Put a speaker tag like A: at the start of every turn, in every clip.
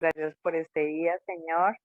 A: gracias por este día, Señor.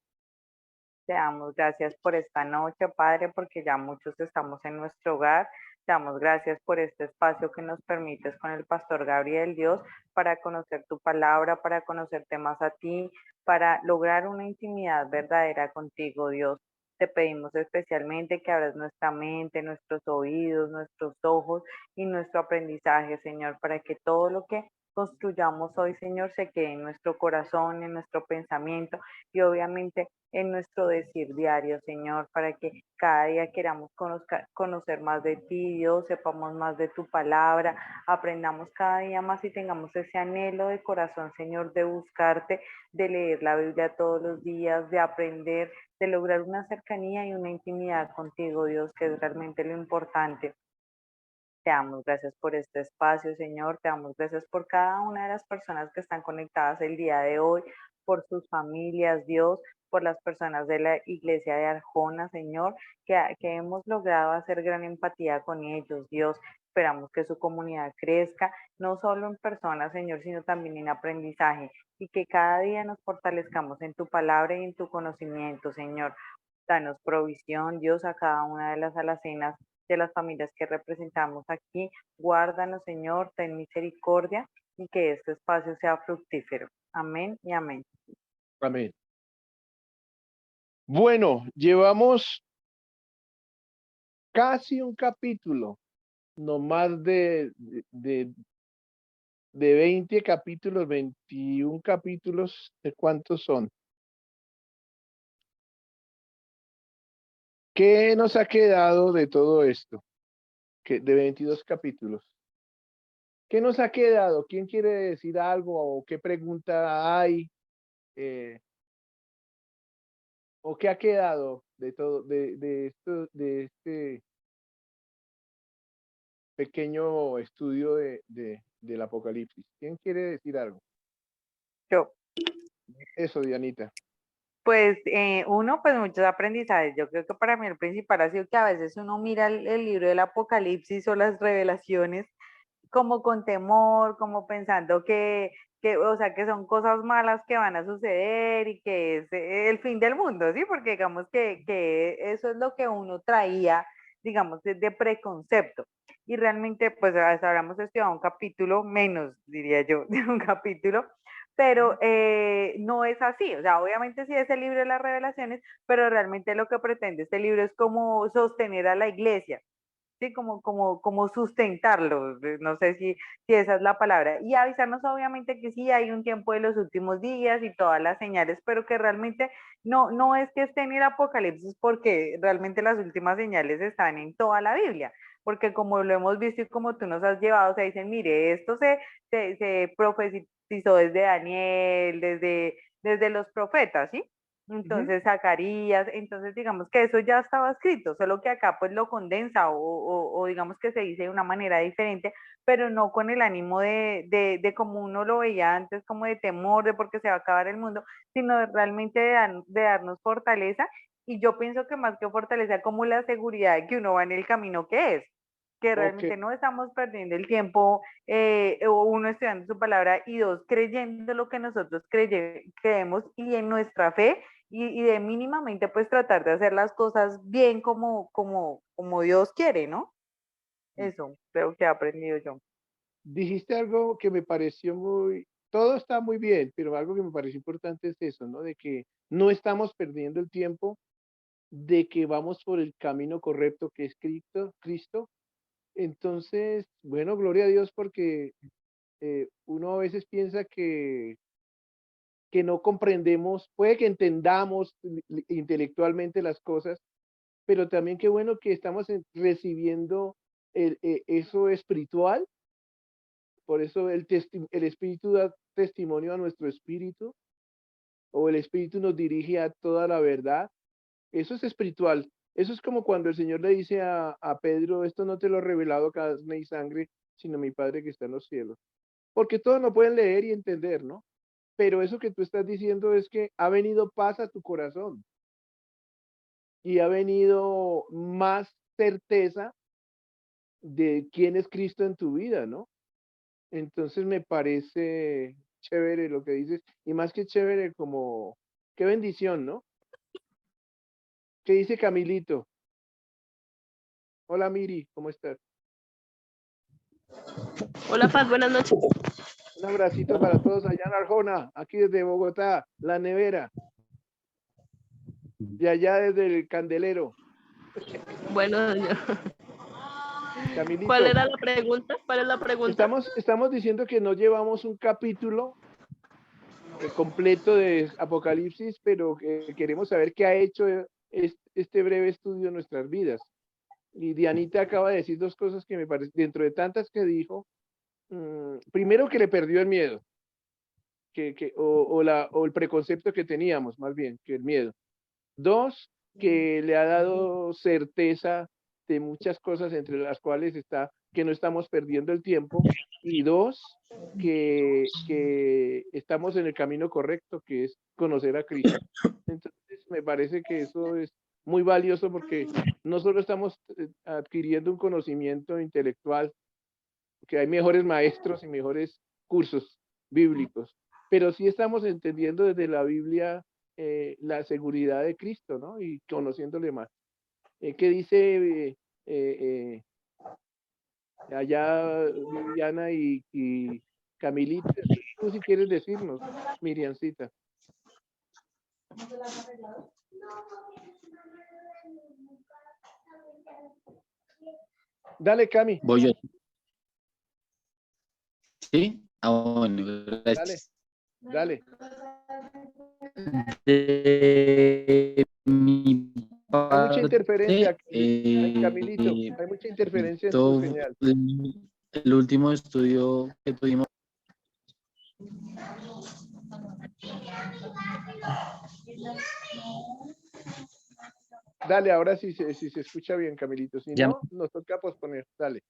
A: Te damos gracias por esta noche, Padre, porque ya muchos estamos en nuestro hogar. Te damos gracias por este espacio que nos permites con el Pastor Gabriel, Dios, para conocer tu palabra, para conocerte más a ti, para lograr una intimidad verdadera contigo, Dios. Te pedimos especialmente que abras nuestra mente, nuestros oídos, nuestros ojos y nuestro aprendizaje, Señor, para que todo lo que construyamos hoy, Señor, se quede en nuestro corazón, en nuestro pensamiento y obviamente en nuestro decir diario, Señor, para que cada día queramos conocer más de ti, Dios, sepamos más de tu palabra, aprendamos cada día más y tengamos ese anhelo de corazón, Señor, de buscarte, de leer la Biblia todos los días, de aprender, de lograr una cercanía y una intimidad contigo, Dios, que es realmente lo importante. Te damos gracias por este espacio, Señor. Te damos gracias por cada una de las personas que están conectadas el día de hoy, por sus familias, Dios, por las personas de la iglesia de Arjona, Señor, que hemos logrado hacer gran empatía con ellos, Dios. Esperamos que su comunidad crezca, no solo en personas, Señor, sino también en aprendizaje, y que cada día nos fortalezcamos en tu palabra y en tu conocimiento, Señor. Danos provisión, Dios, a cada una de las alacenas de las familias que representamos aquí. Guárdanos, Señor, ten misericordia y que este espacio sea fructífero. Amén y amén.
B: Amén. Bueno, llevamos casi un capítulo, no más de 20 capítulos, 21 capítulos, ¿de cuántos son? ¿Qué nos ha quedado de todo esto? De 22 capítulos. ¿Qué nos ha quedado? ¿Quién quiere decir algo o qué pregunta hay? Eh, ¿O qué ha quedado de todo, de esto, de este pequeño estudio del Apocalipsis? ¿Quién quiere decir algo?
A: Yo,
B: Eso, Dianita.
A: pues uno, pues muchos aprendizajes. Yo creo que para mí el principal ha sido que a veces uno mira el libro del Apocalipsis o las revelaciones como con temor, como pensando o sea, que son cosas malas que van a suceder y que es el fin del mundo, ¿sí? Porque digamos que eso es lo que uno traía, digamos, de preconcepto. Y realmente, pues hasta ahora hemos estudiado un capítulo, menos, diría yo, de un capítulo, pero no es así. O sea, obviamente sí es el libro de las revelaciones, pero realmente lo que pretende este libro es como sostener a la iglesia, sí, como sustentarlo, no sé si esa es la palabra, y avisarnos obviamente que sí hay un tiempo de los últimos días y todas las señales, pero que realmente no es que esté en el Apocalipsis, porque realmente las últimas señales están en toda la Biblia, porque como lo hemos visto y como tú nos has llevado, se dicen, mire, esto se profetizó desde Daniel, desde los profetas, ¿sí?
B: Ujú.
A: Entonces, Zacarías, entonces digamos que eso ya estaba escrito, solo que acá pues lo condensa o digamos que se dice de una manera diferente, pero no con el ánimo de como uno lo veía antes, como de temor, de porque se va a acabar el mundo, sino realmente de darnos fortaleza. Y yo pienso que más que fortaleza, como la seguridad de que uno va en el camino que es, que
B: Ok,
A: realmente no estamos perdiendo el tiempo, o uno estudiando su palabra y dos, creyendo lo que nosotros creemos y en nuestra fe y de mínimamente pues tratar de hacer las cosas bien como Dios quiere, ¿no? Eso creo que he aprendido yo.
B: dijiste algo que me pareció todo está muy bien, pero algo que me pareció importante es eso, ¿no? De que no estamos perdiendo el tiempo, de que vamos por el camino correcto que es Cristo. Entonces, bueno, gloria a Dios porque uno a veces piensa que no comprendemos, puede que entendamos intelectualmente las cosas, pero también qué bueno que estamos recibiendo eso espiritual. Por eso el Espíritu da testimonio a nuestro espíritu, o el Espíritu nos dirige a toda la verdad. Eso es espiritual. Eso es como cuando el Señor le dice a Pedro, esto no te lo he revelado carne y sangre, sino mi Padre que está en los cielos. Porque todos no pueden leer y entender, ¿no? Pero eso que tú estás diciendo es que ha venido paz a tu corazón y ha venido más certeza de quién es Cristo en tu vida, ¿no? Entonces me parece chévere lo que dices, y más que chévere, como, qué bendición, ¿no? ¿Qué dice Camilito? Hola Miri, ¿cómo estás?
C: Hola Paz, buenas noches.
B: Un abracito para todos allá en Arjona, aquí desde Bogotá, la nevera, y allá desde el candelero.
C: Bueno, ¿cuál
B: Camilito,
C: era la pregunta? ¿Cuál es la pregunta?
B: estamos diciendo que no llevamos un capítulo completo de Apocalipsis, pero queremos saber qué ha hecho este breve estudio en nuestras vidas. Y Dianita acaba de decir dos cosas que me parecen, dentro de tantas que dijo, primero que le perdió el miedo, o el preconcepto que teníamos, más bien, que el miedo. Dos, que le ha dado certeza de muchas cosas, entre las cuales está que no estamos perdiendo el tiempo. Y dos, que estamos en el camino correcto, que es conocer a Cristo. Entonces, me parece que eso es muy valioso porque no solo estamos adquiriendo un conocimiento intelectual, que hay mejores maestros y mejores cursos bíblicos, pero sí estamos entendiendo desde la Biblia la seguridad de Cristo, ¿no? Y conociéndole más. ¿Qué dice allá Viviana y Camilita? Tú si quieres decirnos, Miriancita. Dale, Cami.
D: Voy yo. ¿Sí? Bueno,
B: Dale,
D: gracias.
B: dale.
D: De mi
B: Hay mucha interferencia,
D: parte,
B: Camilito. Hay mucha interferencia en tu
D: todo
B: señal.
D: el último estudio que tuvimos.
B: Dale, ahora sí, si se escucha bien, Camilito. Si
D: Ya,
B: no, nos toca posponer. Dale.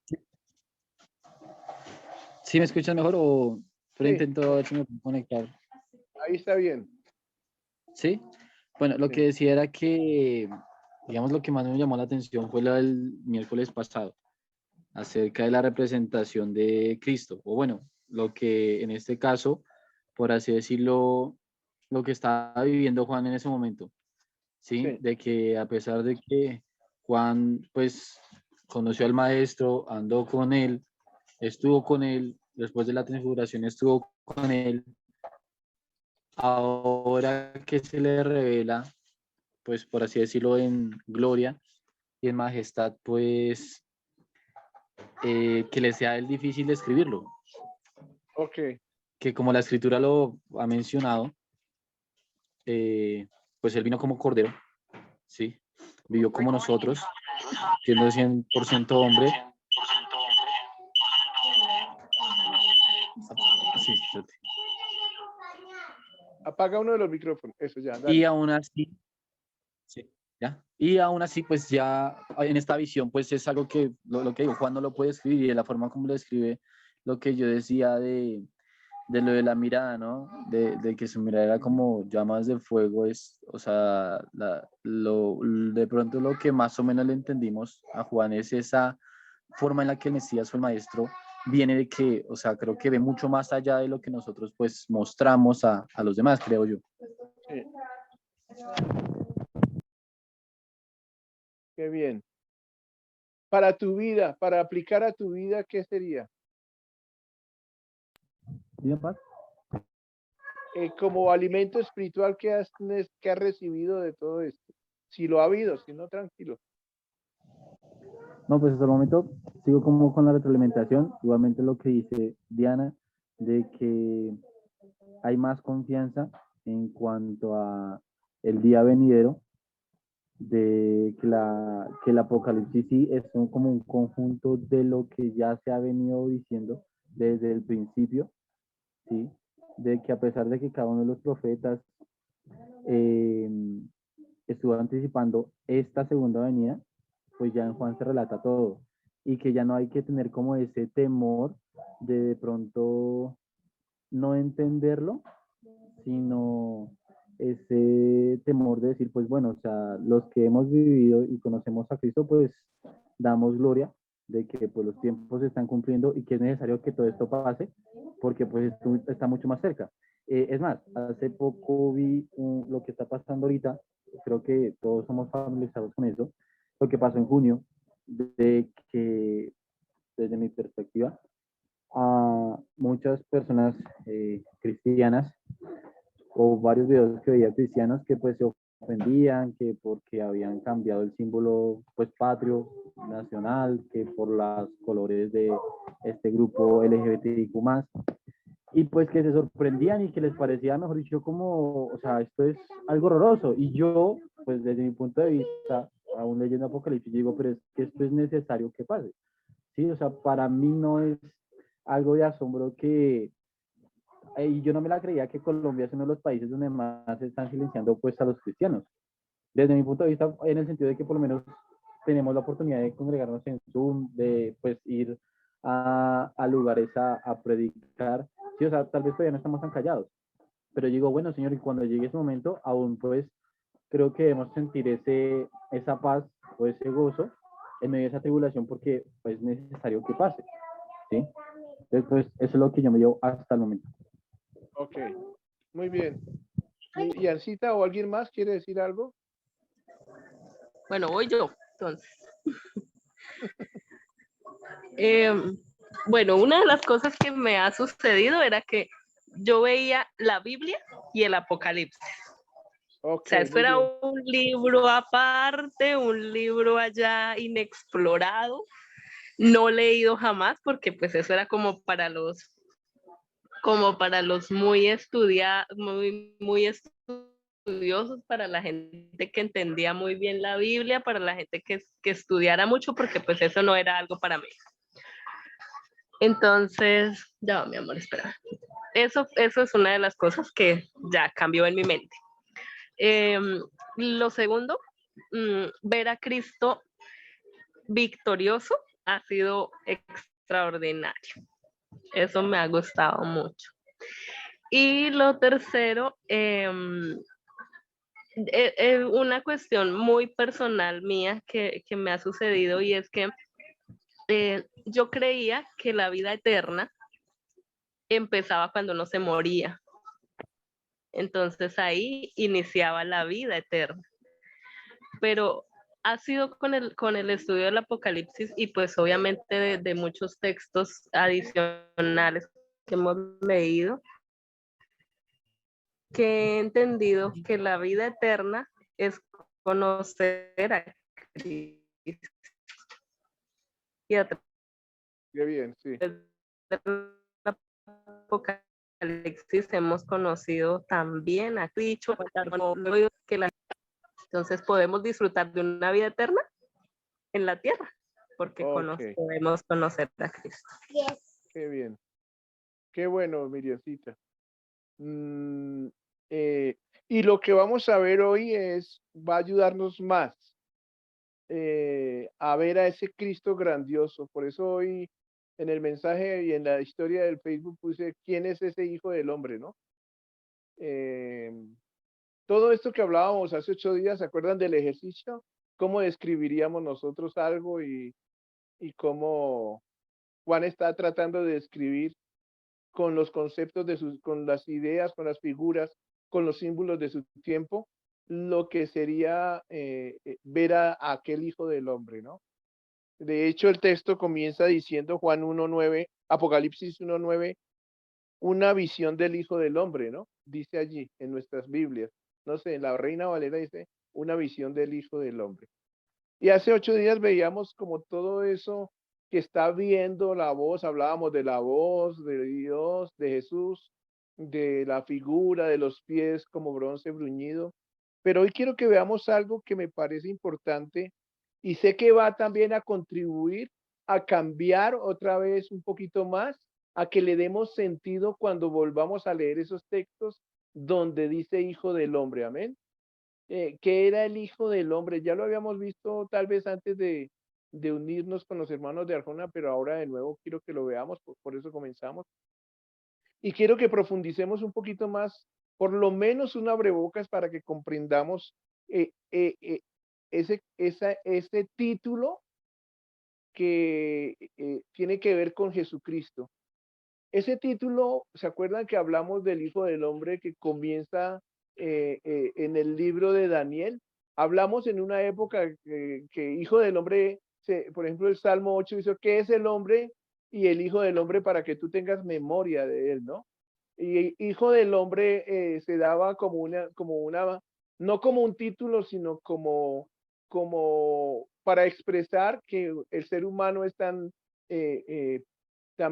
D: ¿sí me escuchas mejor o pero
B: Sí,
D: intento ver si me puedo conectar?
B: ahí está bien.
D: ¿Sí? Bueno, lo
B: Sí.
D: que decía era que, digamos, lo que más me llamó la atención fue el miércoles pasado, acerca de la representación de Cristo, o bueno, lo que en este caso, por así decirlo, lo que estaba viviendo Juan en ese momento, ¿sí?
B: Sí.
D: De que a pesar de que Juan, pues, conoció al maestro, andó con él, estuvo con él, después de la transfiguración estuvo con él, ahora que se le revela, pues, por así decirlo, en gloria y en majestad, pues, que le sea el difícil describirlo,
B: Ok.
D: que como la escritura lo ha mencionado, pues él vino como cordero, ¿sí? Vivió como nosotros, siendo 100% hombre. Sí, espérate.
B: Apaga uno de los micrófonos. Eso ya,
D: Y
B: dale.
D: aún así, sí, ¿ya? Y aún así, pues ya en esta visión, pues es algo que, lo que digo, Juan no lo puede escribir y de la forma como lo escribe, lo que yo decía de lo de la mirada, ¿no? De que su mirada era como llamas de fuego, es, o sea, de pronto lo que más o menos le entendimos a Juan es esa forma en la que el Mesías o el Maestro viene de que, o sea, creo que ve mucho más allá de lo que nosotros pues mostramos a los demás, creo yo.
B: Sí. Qué bien. Para tu vida, para aplicar a tu vida, ¿qué sería?
D: ¿Bien, Paz?
B: Como alimento espiritual que has recibido de todo esto. Si lo ha habido, si no, tranquilo.
D: No, pues hasta el momento sigo como con la retroalimentación, igualmente lo que dice Diana, de que hay más confianza en cuanto a el día venidero, de que el Apocalipsis sí es como un conjunto de lo que ya se ha venido diciendo desde el principio, ¿sí? De que a pesar de que cada uno de los profetas eh, estuvo anticipando esta segunda venida, pues ya en Juan se relata todo y que ya no hay que tener como ese temor de pronto no entenderlo, sino ese temor de decir, pues bueno, o sea, los que hemos vivido y conocemos a Cristo, pues damos gloria de que pues los tiempos se están cumpliendo y que es necesario que todo esto pase, porque pues esto está mucho más cerca. Es más, hace poco vi lo que está pasando ahorita, creo que todos somos familiarizados con eso, lo que pasó en junio, de que desde mi perspectiva, a muchas personas cristianas o varios videos que veía cristianos que pues se ofendían, que porque habían cambiado el símbolo pues patrio, nacional, que por los colores de este grupo LGBTIQ+, y pues que se sorprendían y que les parecía, mejor dicho, como, o sea, esto es algo horroroso. Y yo, pues desde mi punto de vista, aún leyendo Apocalipsis, digo, pero es que esto es necesario que pase. Sí, o sea, para mí no es algo de asombro que, y yo no me la creía que Colombia es uno de los países donde más se están silenciando pues a los cristianos. Desde mi punto de vista, en el sentido de que por lo menos tenemos la oportunidad de congregarnos en Zoom, de pues ir a lugares a predicar. Sí, o sea, tal vez todavía no estamos tan callados, pero digo, bueno, Señor, y cuando llegue ese momento, aún pues creo que debemos sentir esa paz o ese gozo en medio de esa tribulación porque pues, es necesario que pase, ¿sí? Entonces, pues, eso es lo que yo me llevo hasta el momento.
B: Ok, muy bien. ¿Y Ancita o alguien más quiere decir algo?
C: Bueno, voy yo, entonces. Bueno, una de las cosas que me ha sucedido era que yo veía la Biblia y el Apocalipsis.
B: Okay,
C: o sea, esto era un libro aparte, un libro allá inexplorado, no leído jamás, porque pues eso era como para los muy estudiados, muy estudiosos, para la gente que entendía muy bien la Biblia, para la gente que estudiara mucho, porque pues eso no era algo para mí. Entonces, ya, mi amor, espera. Eso es una de las cosas que ya cambió en mi mente. Lo segundo, ver a Cristo victorioso ha sido extraordinario. Eso me ha gustado mucho. Y lo tercero, una cuestión muy personal mía que me ha sucedido, y es que yo creía que la vida eterna empezaba cuando uno se moría. Entonces ahí iniciaba la vida eterna. Pero ha sido con el estudio del Apocalipsis y pues obviamente de muchos textos adicionales que hemos leído, que he entendido que la vida eterna es conocer a Cristo. Y a
B: qué bien, sí.
C: través del Apocalipsis hemos conocido también a Cristo, entonces podemos disfrutar de una vida eterna en la tierra, porque podemos conocer a Cristo.
B: Qué bien. Qué bueno, Miriamcita. Y lo que vamos a ver hoy va a ayudarnos más a ver a ese Cristo grandioso. Por eso hoy en el mensaje y en la historia del Facebook puse quién es ese hijo del hombre, ¿no? Todo esto que hablábamos hace 8 días, ¿se acuerdan del ejercicio? ¿Cómo describiríamos nosotros algo y cómo Juan está tratando de describir con los conceptos con las ideas, con las figuras, con los símbolos de su tiempo, lo que sería ver a aquel hijo del hombre, ¿no? De hecho, el texto comienza diciendo Juan 1:9, Apocalipsis 1:9, una visión del hijo del hombre, ¿no? Dice allí en nuestras Biblias. No sé, en la Reina Valera dice una visión del hijo del hombre. Y hace 8 días veíamos como todo eso que está viendo la voz, hablábamos de la voz de Dios, de Jesús, de la figura, de los pies como bronce bruñido. Pero hoy quiero que veamos algo que me parece importante y sé que va también a contribuir a cambiar otra vez un poquito más, a que le demos sentido cuando volvamos a leer esos textos donde dice hijo del hombre, amén. Que era el hijo del hombre. Ya lo habíamos visto tal vez antes de unirnos con los hermanos de Arjona, pero ahora de nuevo quiero que lo veamos, por eso comenzamos. Y quiero que profundicemos un poquito más, por lo menos un abrebocas para que comprendamos ese título tiene que ver con Jesucristo. Ese título, ¿se acuerdan que hablamos del Hijo del Hombre que comienza en el libro de Daniel? Hablamos en una época que Hijo del Hombre, por ejemplo, el Salmo 8 dice, ¿qué es el hombre y el Hijo del Hombre para que tú tengas memoria de él, ¿no? Y Hijo del Hombre se daba no como un título, sino como para expresar que el ser humano es tan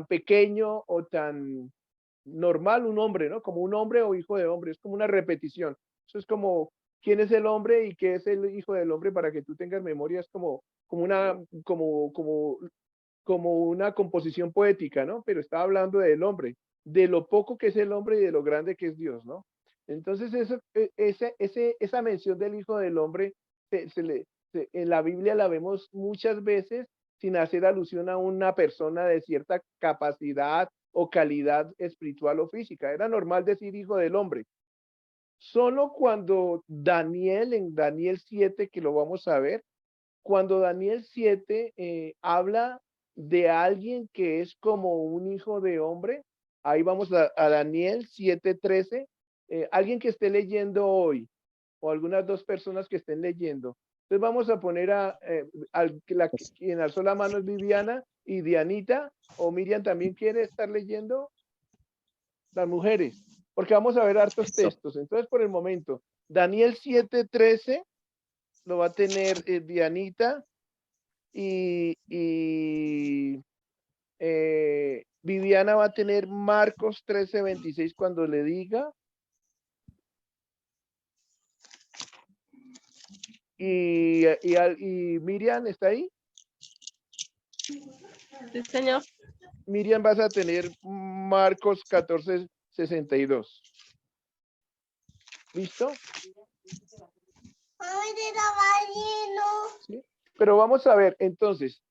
B: pequeño o tan normal un hombre, ¿no? Como un hombre o hijo de hombre, es como una repetición. Eso es como, ¿quién es el hombre y qué es el hijo del hombre para que tú tengas memoria? Es como una composición poética, ¿no? Pero está hablando del hombre, de lo poco que es el hombre y de lo grande que es Dios, ¿no? Entonces, esa mención del hijo del hombre en la Biblia la vemos muchas veces sin hacer alusión a una persona de cierta capacidad o calidad espiritual o física. Era normal decir hijo del hombre. Solo cuando Daniel, en Daniel 7, que lo vamos a ver, cuando Daniel 7 habla de alguien que es como un hijo de hombre, ahí vamos a Daniel 7:13, alguien que esté leyendo hoy, o algunas dos personas que estén leyendo. Entonces vamos a poner quien alzó la mano es Viviana y Dianita, o Miriam también quiere estar leyendo, las mujeres, porque vamos a ver hartos textos. Entonces, por el momento, Daniel 7:13 lo va a tener Dianita y Viviana va a tener Marcos 13:26 cuando le diga. Y Miriam, ¿está ahí?
C: Sí, señor.
B: Miriam, vas a tener Marcos 14:62. ¿Listo? ¿Sí? Pero vamos a ver, entonces,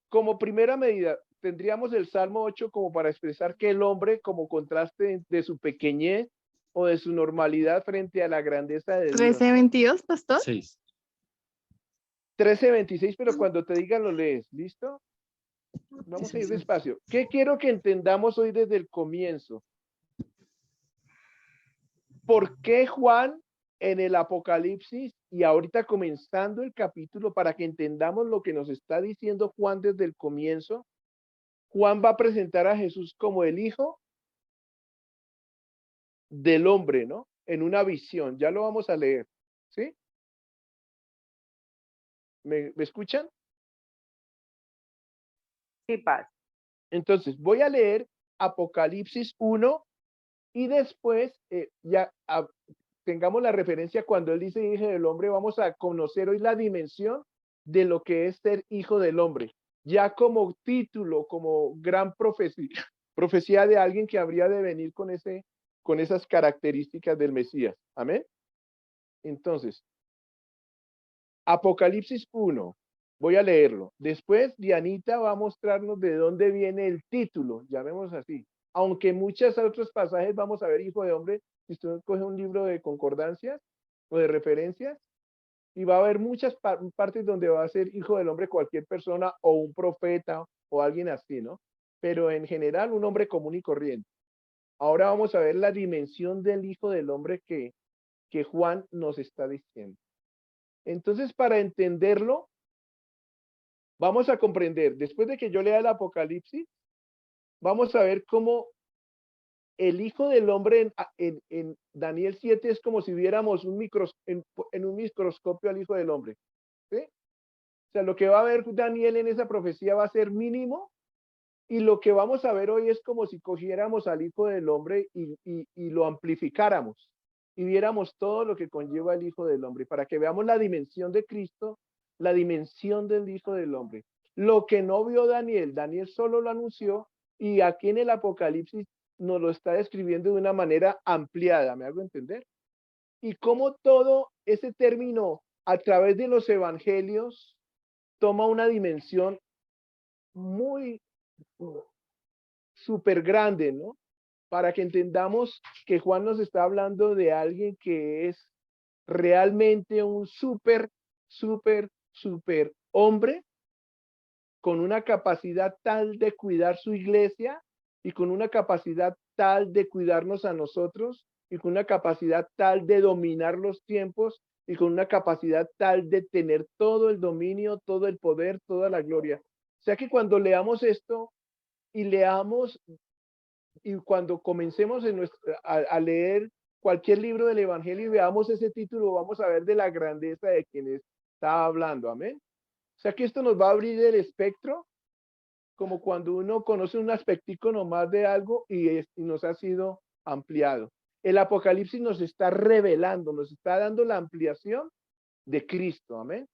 B: como primera medida, tendríamos el Salmo 8 como para expresar que el hombre, como contraste de su pequeñez o de su normalidad frente a la grandeza de Dios.
E: 13:22, pastor.
F: 6.
B: 13:26, pero cuando te diga lo lees, ¿listo? Vamos a ir despacio. ¿Qué quiero que entendamos hoy desde el comienzo? ¿Por qué Juan en el Apocalipsis y ahorita comenzando el capítulo para que entendamos lo que nos está diciendo Juan desde el comienzo? Juan va a presentar a Jesús como el Hijo del Hombre, ¿no? En una visión. Ya lo vamos a leer, ¿sí? ¿Me escuchan?
A: Sí, paz.
B: Entonces, voy a leer Apocalipsis 1 y después tengamos la referencia cuando él dice hijo del hombre, vamos a conocer hoy la dimensión de lo que es ser hijo del hombre, ya como título, como gran profecía de alguien que habría de venir con esas características del Mesías. Amén. Entonces, Apocalipsis 1, voy a leerlo. Después, Dianita va a mostrarnos de dónde viene el título, llamémoslo así. Aunque en muchos otros pasajes vamos a ver hijo de hombre, si usted coge un libro de concordancias o de referencias, y va a haber muchas partes donde va a ser hijo del hombre cualquier persona o un profeta o alguien así, ¿no? Pero en general un hombre común y corriente. Ahora vamos a ver la dimensión del hijo del hombre que Juan nos está diciendo. Entonces, para entenderlo, vamos a comprender, después de que yo lea el Apocalipsis, vamos a ver cómo el Hijo del Hombre en Daniel 7 es como si viéramos en un microscopio al Hijo del Hombre. ¿Sí? O sea, lo que va a ver Daniel en esa profecía va a ser mínimo, y lo que vamos a ver hoy es como si cogiéramos al Hijo del Hombre y lo amplificáramos y viéramos todo lo que conlleva el Hijo del Hombre, para que veamos la dimensión de Cristo, la dimensión del Hijo del Hombre. Lo que no vio Daniel, Daniel solo lo anunció, y aquí en el Apocalipsis nos lo está describiendo de una manera ampliada, ¿me hago entender? Y cómo todo ese término a través de los evangelios toma una dimensión muy súper grande, ¿no? Para que entendamos que Juan nos está hablando de alguien que es realmente un súper hombre, con una capacidad tal de cuidar su iglesia y con una capacidad tal de cuidarnos a nosotros y con una capacidad tal de dominar los tiempos y con una capacidad tal de tener todo el dominio, todo el poder, toda la gloria. O sea que cuando leamos esto y leamos y cuando comencemos a leer cualquier libro del Evangelio y veamos ese título, vamos a ver de la grandeza de quien está hablando. Amén. O sea que esto nos va a abrir el espectro, como cuando uno conoce un aspectico nomás de algo y nos ha sido ampliado. El Apocalipsis nos está revelando, nos está dando la ampliación de Cristo. Amén.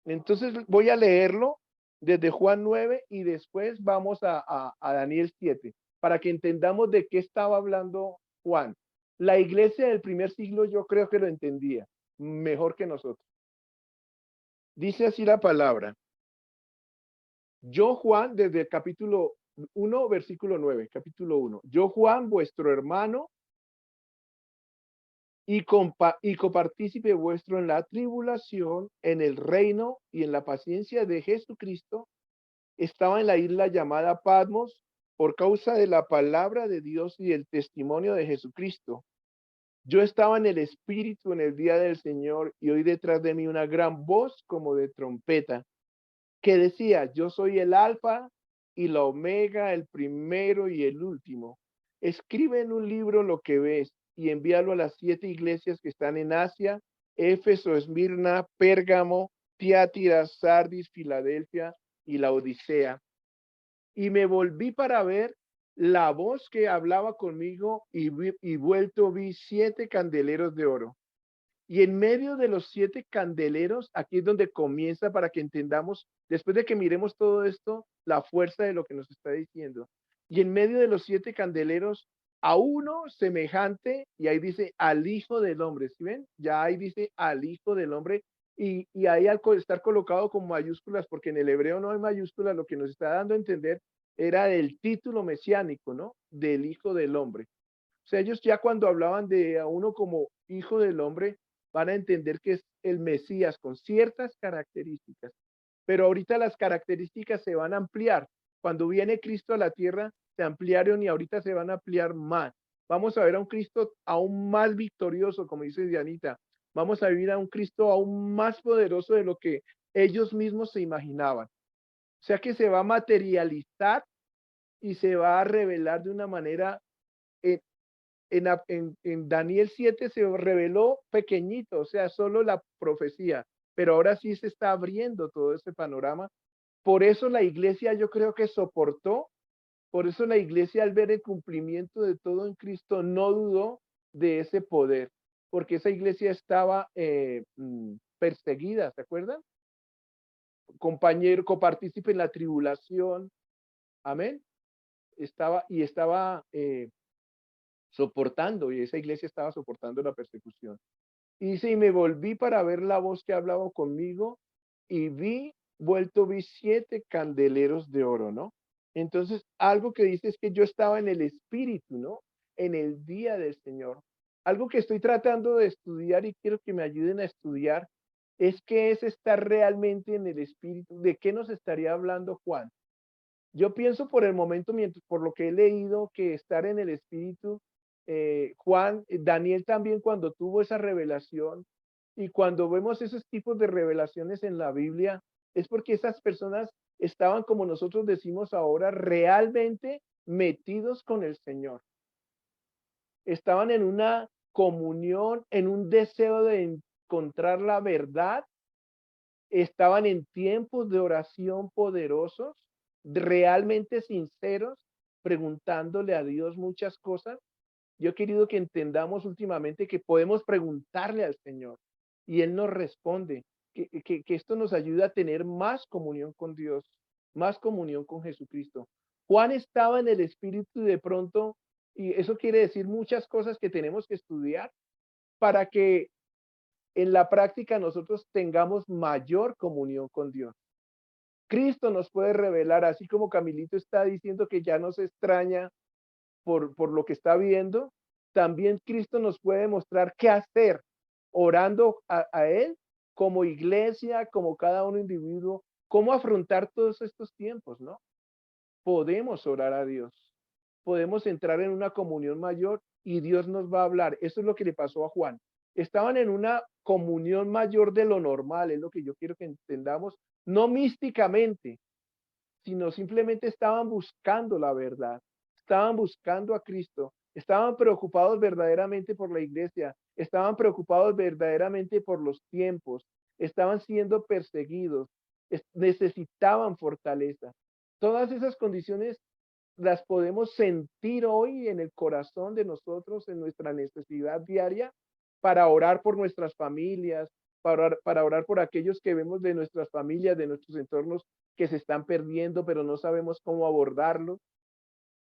B: Entonces voy a leerlo desde Juan 9 y después vamos a Daniel 7 para que entendamos de qué estaba hablando Juan. La iglesia del primer siglo yo creo que lo entendía mejor que nosotros. Dice así la palabra. Yo Juan, desde el capítulo 1, versículo 9, capítulo 1. Yo Juan, vuestro hermano y copartícipe vuestro en la tribulación, en el reino y en la paciencia de Jesucristo, estaba en la isla llamada Patmos por causa de la palabra de Dios y el testimonio de Jesucristo. Yo estaba en el Espíritu en el día del Señor y oí detrás de mí una gran voz como de trompeta que decía, yo soy el Alfa y la Omega, el primero y el último. Escribe en un libro lo que ves y envíalo a las 7 iglesias que están en Asia, Éfeso, Esmirna, Pérgamo, Tiátira, Sardis, Filadelfia y la Odisea. Y me volví para ver la voz que hablaba conmigo y vuelto vi 7 candeleros de oro. Y en medio de los 7 candeleros, aquí es donde comienza para que entendamos, después de que miremos todo esto, la fuerza de lo que nos está diciendo. Y en medio de los 7 candeleros, a uno semejante, y ahí dice al Hijo del Hombre, ¿sí ven? Ya ahí dice al Hijo del Hombre, y ahí al estar colocado con mayúsculas, porque en el hebreo no hay mayúsculas, lo que nos está dando a entender era el título mesiánico, ¿no? Del Hijo del Hombre. O sea, ellos ya cuando hablaban de a uno como Hijo del Hombre, van a entender que es el Mesías con ciertas características. Pero ahorita las características se van a ampliar. Cuando viene Cristo a la tierra, se ampliaron y ahorita se van a ampliar más. Vamos a ver a un Cristo aún más victorioso, como dice Dianita. Vamos a vivir a un Cristo aún más poderoso de lo que ellos mismos se imaginaban. O sea que se va a materializar y se va a revelar de una manera en Daniel 7 se reveló pequeñito, o sea, solo la profecía, pero ahora sí se está abriendo todo este panorama. Por eso la iglesia yo creo que soportó, por eso la iglesia al ver el cumplimiento de todo en Cristo no dudó de ese poder, porque esa iglesia estaba perseguida, ¿se acuerdan? Compañero, copartícipe en la tribulación, amén. Estaba soportando, y esa iglesia estaba soportando la persecución. Y dice, y me volví para ver la voz que hablaba conmigo, y vi 7 candeleros de oro, ¿no? Entonces, algo que dice es que yo estaba en el Espíritu, ¿no? En el día del Señor. Algo que estoy tratando de estudiar y quiero que me ayuden a estudiar es qué es estar realmente en el Espíritu. ¿De qué nos estaría hablando Juan? Yo pienso por el momento, por lo que he leído, que estar en el Espíritu, Juan, Daniel también cuando tuvo esa revelación y cuando vemos esos tipos de revelaciones en la Biblia, es porque esas personas estaban, como nosotros decimos ahora, realmente metidos con el Señor. Estaban en una comunión, en un deseo de encontrar la verdad. Estaban en tiempos de oración poderosos, realmente sinceros, preguntándole a Dios muchas cosas. Yo he querido que entendamos últimamente que podemos preguntarle al Señor y Él nos responde, que esto nos ayuda a tener más comunión con Dios, más comunión con Jesucristo. Juan estaba en el Espíritu y de pronto, y eso quiere decir muchas cosas que tenemos que estudiar para que en la práctica nosotros tengamos mayor comunión con Dios. Cristo nos puede revelar, así como Camilito está diciendo que ya no se extraña por lo que está viendo, también Cristo nos puede mostrar qué hacer orando a Él como iglesia, como cada uno individuo, cómo afrontar todos estos tiempos, ¿no? Podemos orar a Dios, podemos entrar en una comunión mayor y Dios nos va a hablar. Eso es lo que le pasó a Juan. Estaban en una comunión mayor de lo normal, es lo que yo quiero que entendamos, no místicamente, sino simplemente estaban buscando la verdad, estaban buscando a Cristo, estaban preocupados verdaderamente por la iglesia, estaban preocupados verdaderamente por los tiempos, estaban siendo perseguidos, necesitaban fortaleza. Todas esas condiciones las podemos sentir hoy en el corazón de nosotros, en nuestra necesidad diaria, para orar por nuestras familias, para orar por aquellos que vemos de nuestras familias, de nuestros entornos que se están perdiendo, pero no sabemos cómo abordarlo.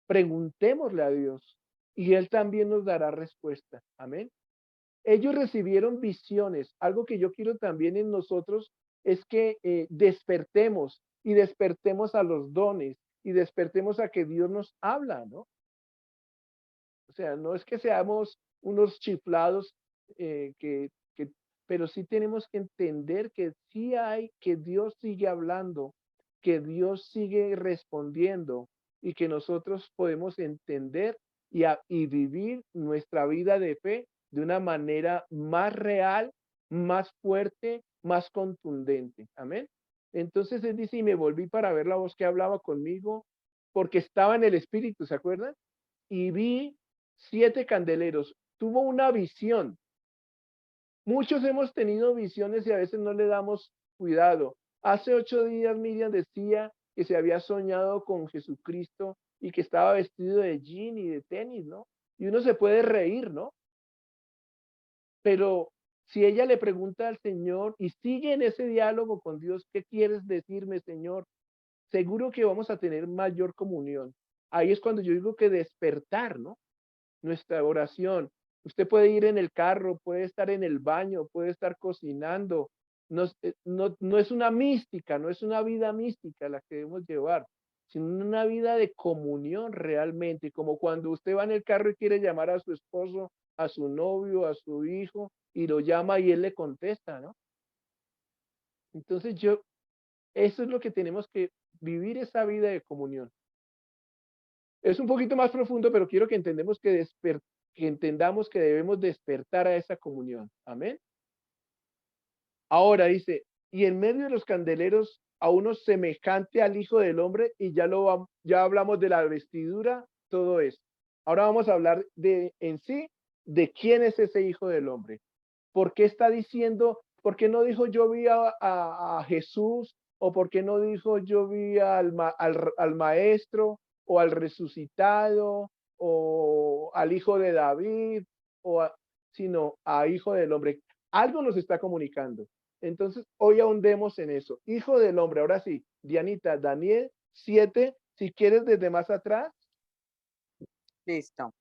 B: Preguntémosle a Dios y Él también nos dará respuesta. Amén. Ellos recibieron visiones. Algo que yo quiero también en nosotros es que despertemos y despertemos a los dones y despertemos a que Dios nos habla, ¿no? O sea, no es que seamos unos chiflados, pero sí tenemos que entender que sí hay, que Dios sigue hablando, que Dios sigue respondiendo y que nosotros podemos entender y vivir nuestra vida de fe de una manera más real, más fuerte, más contundente. Amén. Entonces él dice, y me volví para ver la voz que hablaba conmigo, porque estaba en el Espíritu, ¿se acuerdan? Y vi 7 candeleros. Tuvo una visión. Muchos hemos tenido visiones y a veces no le damos cuidado. Hace 8 días Miriam decía que se había soñado con Jesucristo y que estaba vestido de jean y de tenis, ¿no? Y uno se puede reír, ¿no? Pero si ella le pregunta al Señor y sigue en ese diálogo con Dios, ¿qué quieres decirme, Señor? Seguro que vamos a tener mayor comunión. Ahí es cuando yo digo que despertar, ¿no? Nuestra oración. Usted puede ir en el carro, puede estar en el baño, puede estar cocinando. No es una mística, no es una vida mística la que debemos llevar, sino una vida de comunión realmente, como cuando usted va en el carro y quiere llamar a su esposo, a su novio, a su hijo, y lo llama y él le contesta, ¿no? Entonces eso es lo que tenemos que vivir, esa vida de comunión. Es un poquito más profundo, pero quiero que entendamos que debemos despertar a esa comunión. Amén. Ahora dice, y en medio de los candeleros a uno semejante al Hijo del Hombre, y ya hablamos de la vestidura, todo eso. Ahora vamos a hablar en sí de quién es ese Hijo del Hombre. ¿Por qué está diciendo, por qué no dijo yo vi a Jesús, o por qué no dijo yo vi al maestro, o al resucitado, o al hijo de David, sino a Hijo del Hombre? Algo nos está comunicando. Entonces, hoy ahondemos en eso. Hijo del Hombre. Ahora sí, Dianita, Daniel 7, si quieres desde más atrás.
A: Listo.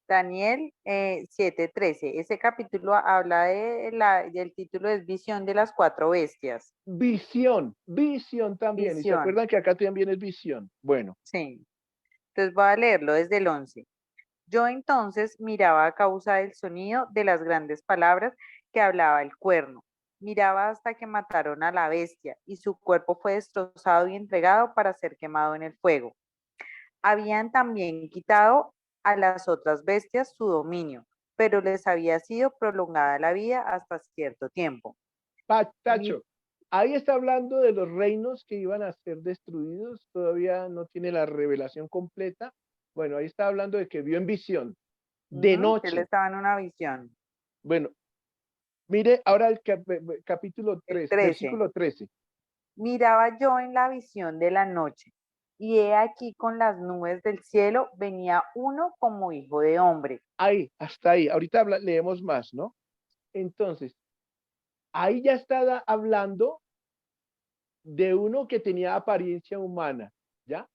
A: Daniel 7:13. Ese capítulo habla y el título es Visión de las 4 bestias.
B: Visión también. Y se
A: Visión.
B: acuerdan que acá también es visión. Bueno.
A: Sí. Entonces voy a leerlo desde el 11. Yo entonces miraba a causa del sonido de las grandes palabras que hablaba el cuerno. Miraba hasta que mataron a la bestia y su cuerpo fue destrozado y entregado para ser quemado en el fuego. Habían también quitado a las otras bestias su dominio, pero les había sido prolongada la vida hasta cierto tiempo.
B: Tacho, ahí está hablando de los reinos que iban a ser destruidos, todavía no tiene la revelación completa. Bueno, ahí está hablando de que vio en visión, de noche.
A: Él estaba en una visión.
B: Bueno, mire ahora el capítulo 3,
A: 13.
B: versículo 13.
A: Miraba yo en la visión de la noche, y he aquí con las nubes del cielo venía uno como hijo de hombre.
B: Ahí, hasta ahí. Ahorita leemos más, ¿no? Entonces, ahí ya está hablando de uno que tenía apariencia humana, ¿ya?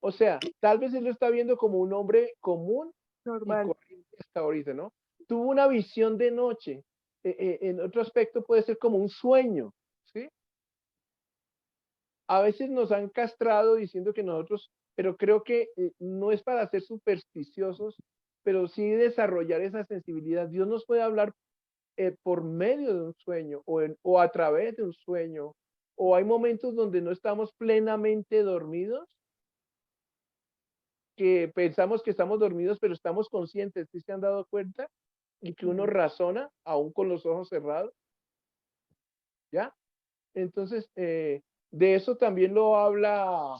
B: O sea, tal vez él lo está viendo como un hombre común
A: Normal.
B: y corriente hasta ahorita, ¿no? Tuvo una visión de noche. En otro aspecto puede ser como un sueño, ¿sí? A veces nos han castrado diciendo que nosotros, pero creo que no es para ser supersticiosos, pero sí desarrollar esa sensibilidad. Dios nos puede hablar por medio de un sueño o a través de un sueño o hay momentos donde no estamos plenamente dormidos, que pensamos que estamos dormidos, pero estamos conscientes, ¿sí se han dado cuenta? Y que uno razona aún con los ojos cerrados, ¿ya? Entonces, de eso también lo habla,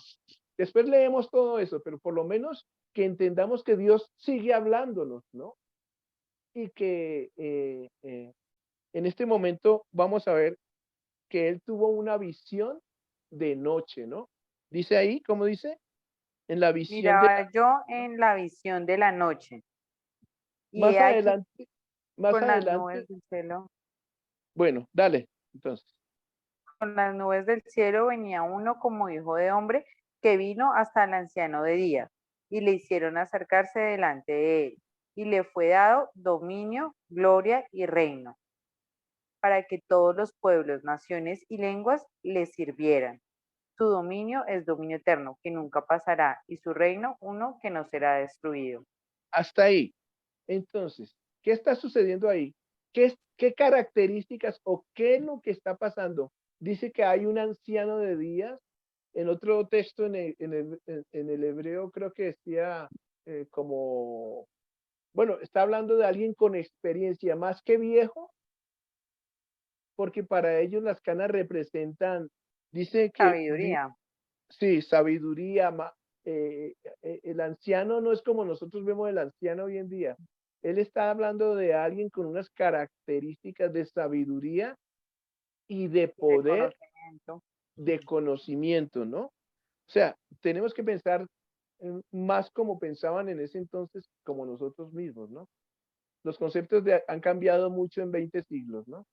B: después leemos todo eso, pero por lo menos que entendamos que Dios sigue hablándonos, ¿no? Y que en este momento vamos a ver que él tuvo una visión de noche, ¿no? Dice ahí, ¿cómo dice? En la visión de
A: Miraba yo en la visión de la noche, y
B: más
A: he aquí
B: adelante, más
A: con las
B: adelante,
A: nubes del cielo,
B: bueno, dale, entonces,
A: con las nubes del cielo venía uno como hijo de hombre que vino hasta el anciano de días, y le hicieron acercarse delante de él, y le fue dado dominio, gloria y reino, para que todos los pueblos, naciones y lenguas le sirvieran. Su dominio es dominio eterno, que nunca pasará, y su reino uno que no será destruido.
B: hasta ahí. Entonces, ¿qué está sucediendo ahí? ¿Qué características o qué es lo que está pasando? Dice que hay un anciano de días. En otro texto, en el hebreo, creo que decía como, bueno, está hablando de alguien con experiencia, más que viejo, porque para ellos las canas representan, dice que,
A: Sabiduría.
B: sí, sabiduría. El anciano no es como nosotros vemos el anciano hoy en día. Él está hablando de alguien con unas características de sabiduría y de
A: De
B: poder,
A: conocimiento.
B: de conocimiento, ¿no? O sea, tenemos que pensar más como pensaban en ese entonces, como nosotros mismos, ¿no? Los conceptos han cambiado mucho en 20 siglos, ¿no?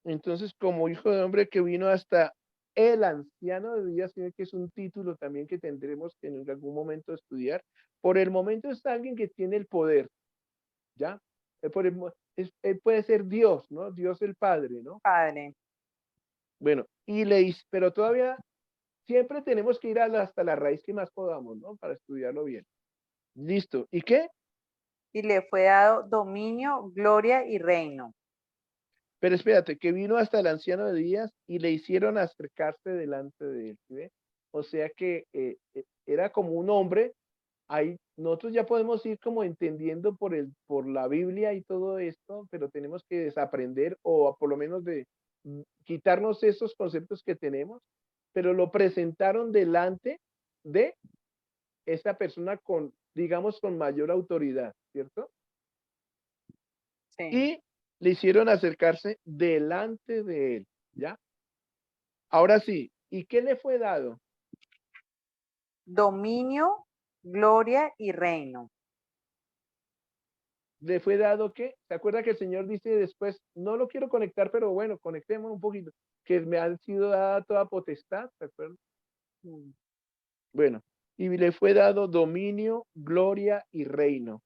B: Entonces, como hijo de hombre que vino hasta el anciano de días, que es un título también que tendremos que en algún momento estudiar. Por el momento es alguien que tiene el poder, ¿ya? Él puede ser Dios, ¿no? Dios el Padre, ¿no?
A: Padre.
B: Bueno, pero todavía siempre tenemos que ir hasta la raíz que más podamos, ¿no? Para estudiarlo bien. Listo. ¿Y qué?
A: Y le fue dado dominio, gloria y reino.
B: Pero espérate, que vino hasta el anciano de días y le hicieron acercarse delante de él, ¿sí ve? O sea que era como un hombre. Ahí nosotros ya podemos ir como entendiendo por la Biblia y todo esto, pero tenemos que desaprender o por lo menos de quitarnos esos conceptos que tenemos, pero lo presentaron delante de esa persona con, digamos, con mayor autoridad, ¿cierto?
A: Sí.
B: Y le hicieron acercarse delante de él, ¿ya? Ahora sí, ¿y qué le fue dado?
A: Dominio, gloria y reino.
B: Le fue dado que, ¿se acuerda que el Señor dice después, no lo quiero conectar, pero bueno, conectemos un poquito, que me han sido dada toda potestad, ¿se acuerdan?
A: Mm.
B: Bueno, y le fue dado dominio, gloria y reino.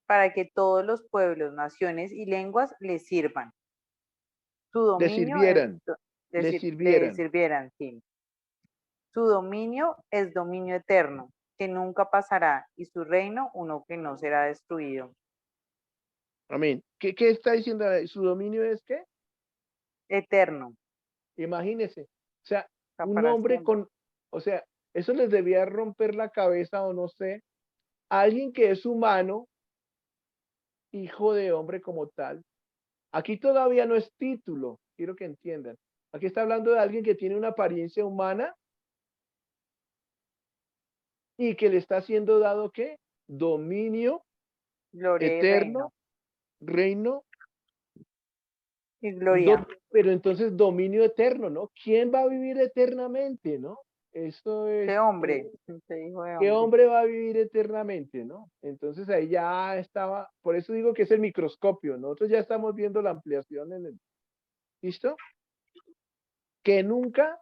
A: Para que todos los pueblos, naciones y lenguas le sirvan. Su
B: Le
A: dominio es,
B: sirvieran, le
A: le
B: sirvieran.
A: sirvieran, sí. Su dominio es dominio eterno, que nunca pasará, y su reino uno que no será destruido.
B: Amén. ¿Qué está diciendo ahí? ¿Su dominio es qué?
A: Eterno,
B: Imagínese. O sea,
A: está
B: un
A: para
B: hombre
A: siempre.
B: con, o sea, eso les debía romper la cabeza o no sé, alguien que es humano, hijo de hombre como tal. Aquí todavía no es título, quiero que entiendan. Aquí está hablando de alguien que tiene una apariencia humana y que le está siendo dado ¿qué? Dominio
A: Gloria y reino.
B: eterno, reino,
A: Y gloria.
B: pero entonces dominio eterno, ¿no? ¿Quién va a vivir eternamente, no? Eso es,
A: De hombre. Se dijo de
B: ¿qué
A: hombre.
B: hombre va a vivir eternamente, no? Entonces ahí ya estaba, por eso digo que es el microscopio, nosotros ya estamos viendo la ampliación en el, ¿listo? Que nunca,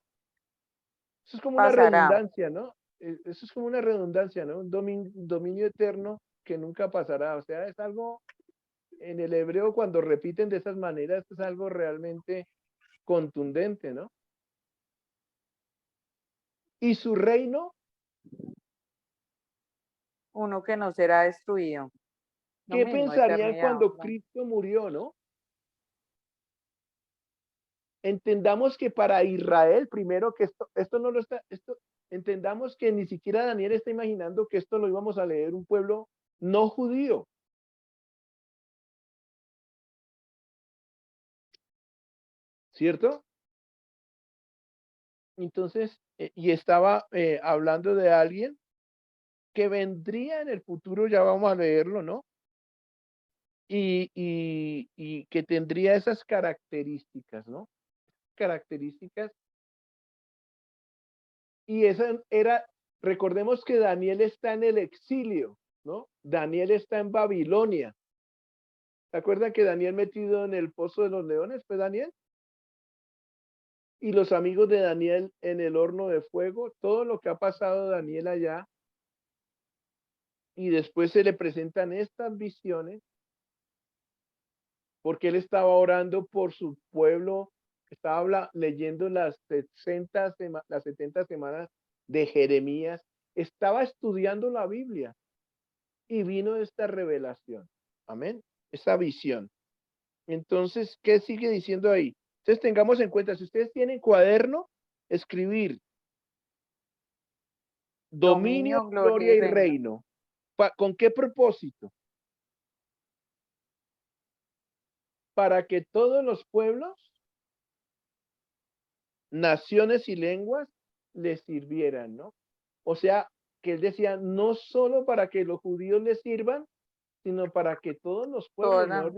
B: eso es como una
A: Pasará.
B: redundancia, ¿no? Eso es como una redundancia, ¿no? Un dominio eterno que nunca pasará, o sea, es algo, en el hebreo cuando repiten de esas maneras, es algo realmente contundente, ¿no? Y su reino,
A: Uno que no será destruido. Lo
B: ¿qué
A: mismo,
B: pensarían
A: eternidad.
B: cuando
A: ¿No?
B: Cristo murió, no? entendamos que para Israel, primero que esto no lo está, entendamos que ni siquiera Daniel está imaginando que esto lo íbamos a leer un pueblo no judío. ¿Cierto? Entonces, y estaba hablando de alguien que vendría en el futuro, ya vamos a leerlo, ¿no? Y que tendría esas características, ¿no? Características. Y esa era, recordemos que Daniel está en el exilio, ¿no? Daniel está en Babilonia. ¿Se acuerdan que Daniel metido en el pozo de los leones fue Daniel? Y los amigos de Daniel en el horno de fuego, todo lo que ha pasado Daniel allá. Y después se le presentan estas visiones porque él estaba orando por su pueblo, estaba leyendo las 70 semanas de Jeremías, estaba estudiando la Biblia y vino esta revelación. Amén. Esta visión. Entonces, ¿qué sigue diciendo ahí? Entonces tengamos en cuenta, si ustedes tienen cuaderno, escribir dominio, gloria y reino. ¿Con qué propósito? Para que todos los pueblos, naciones y lenguas les sirvieran, ¿no? O sea, que él decía, no solo para que los judíos les sirvan, sino para que todos los pueblos, ¿no?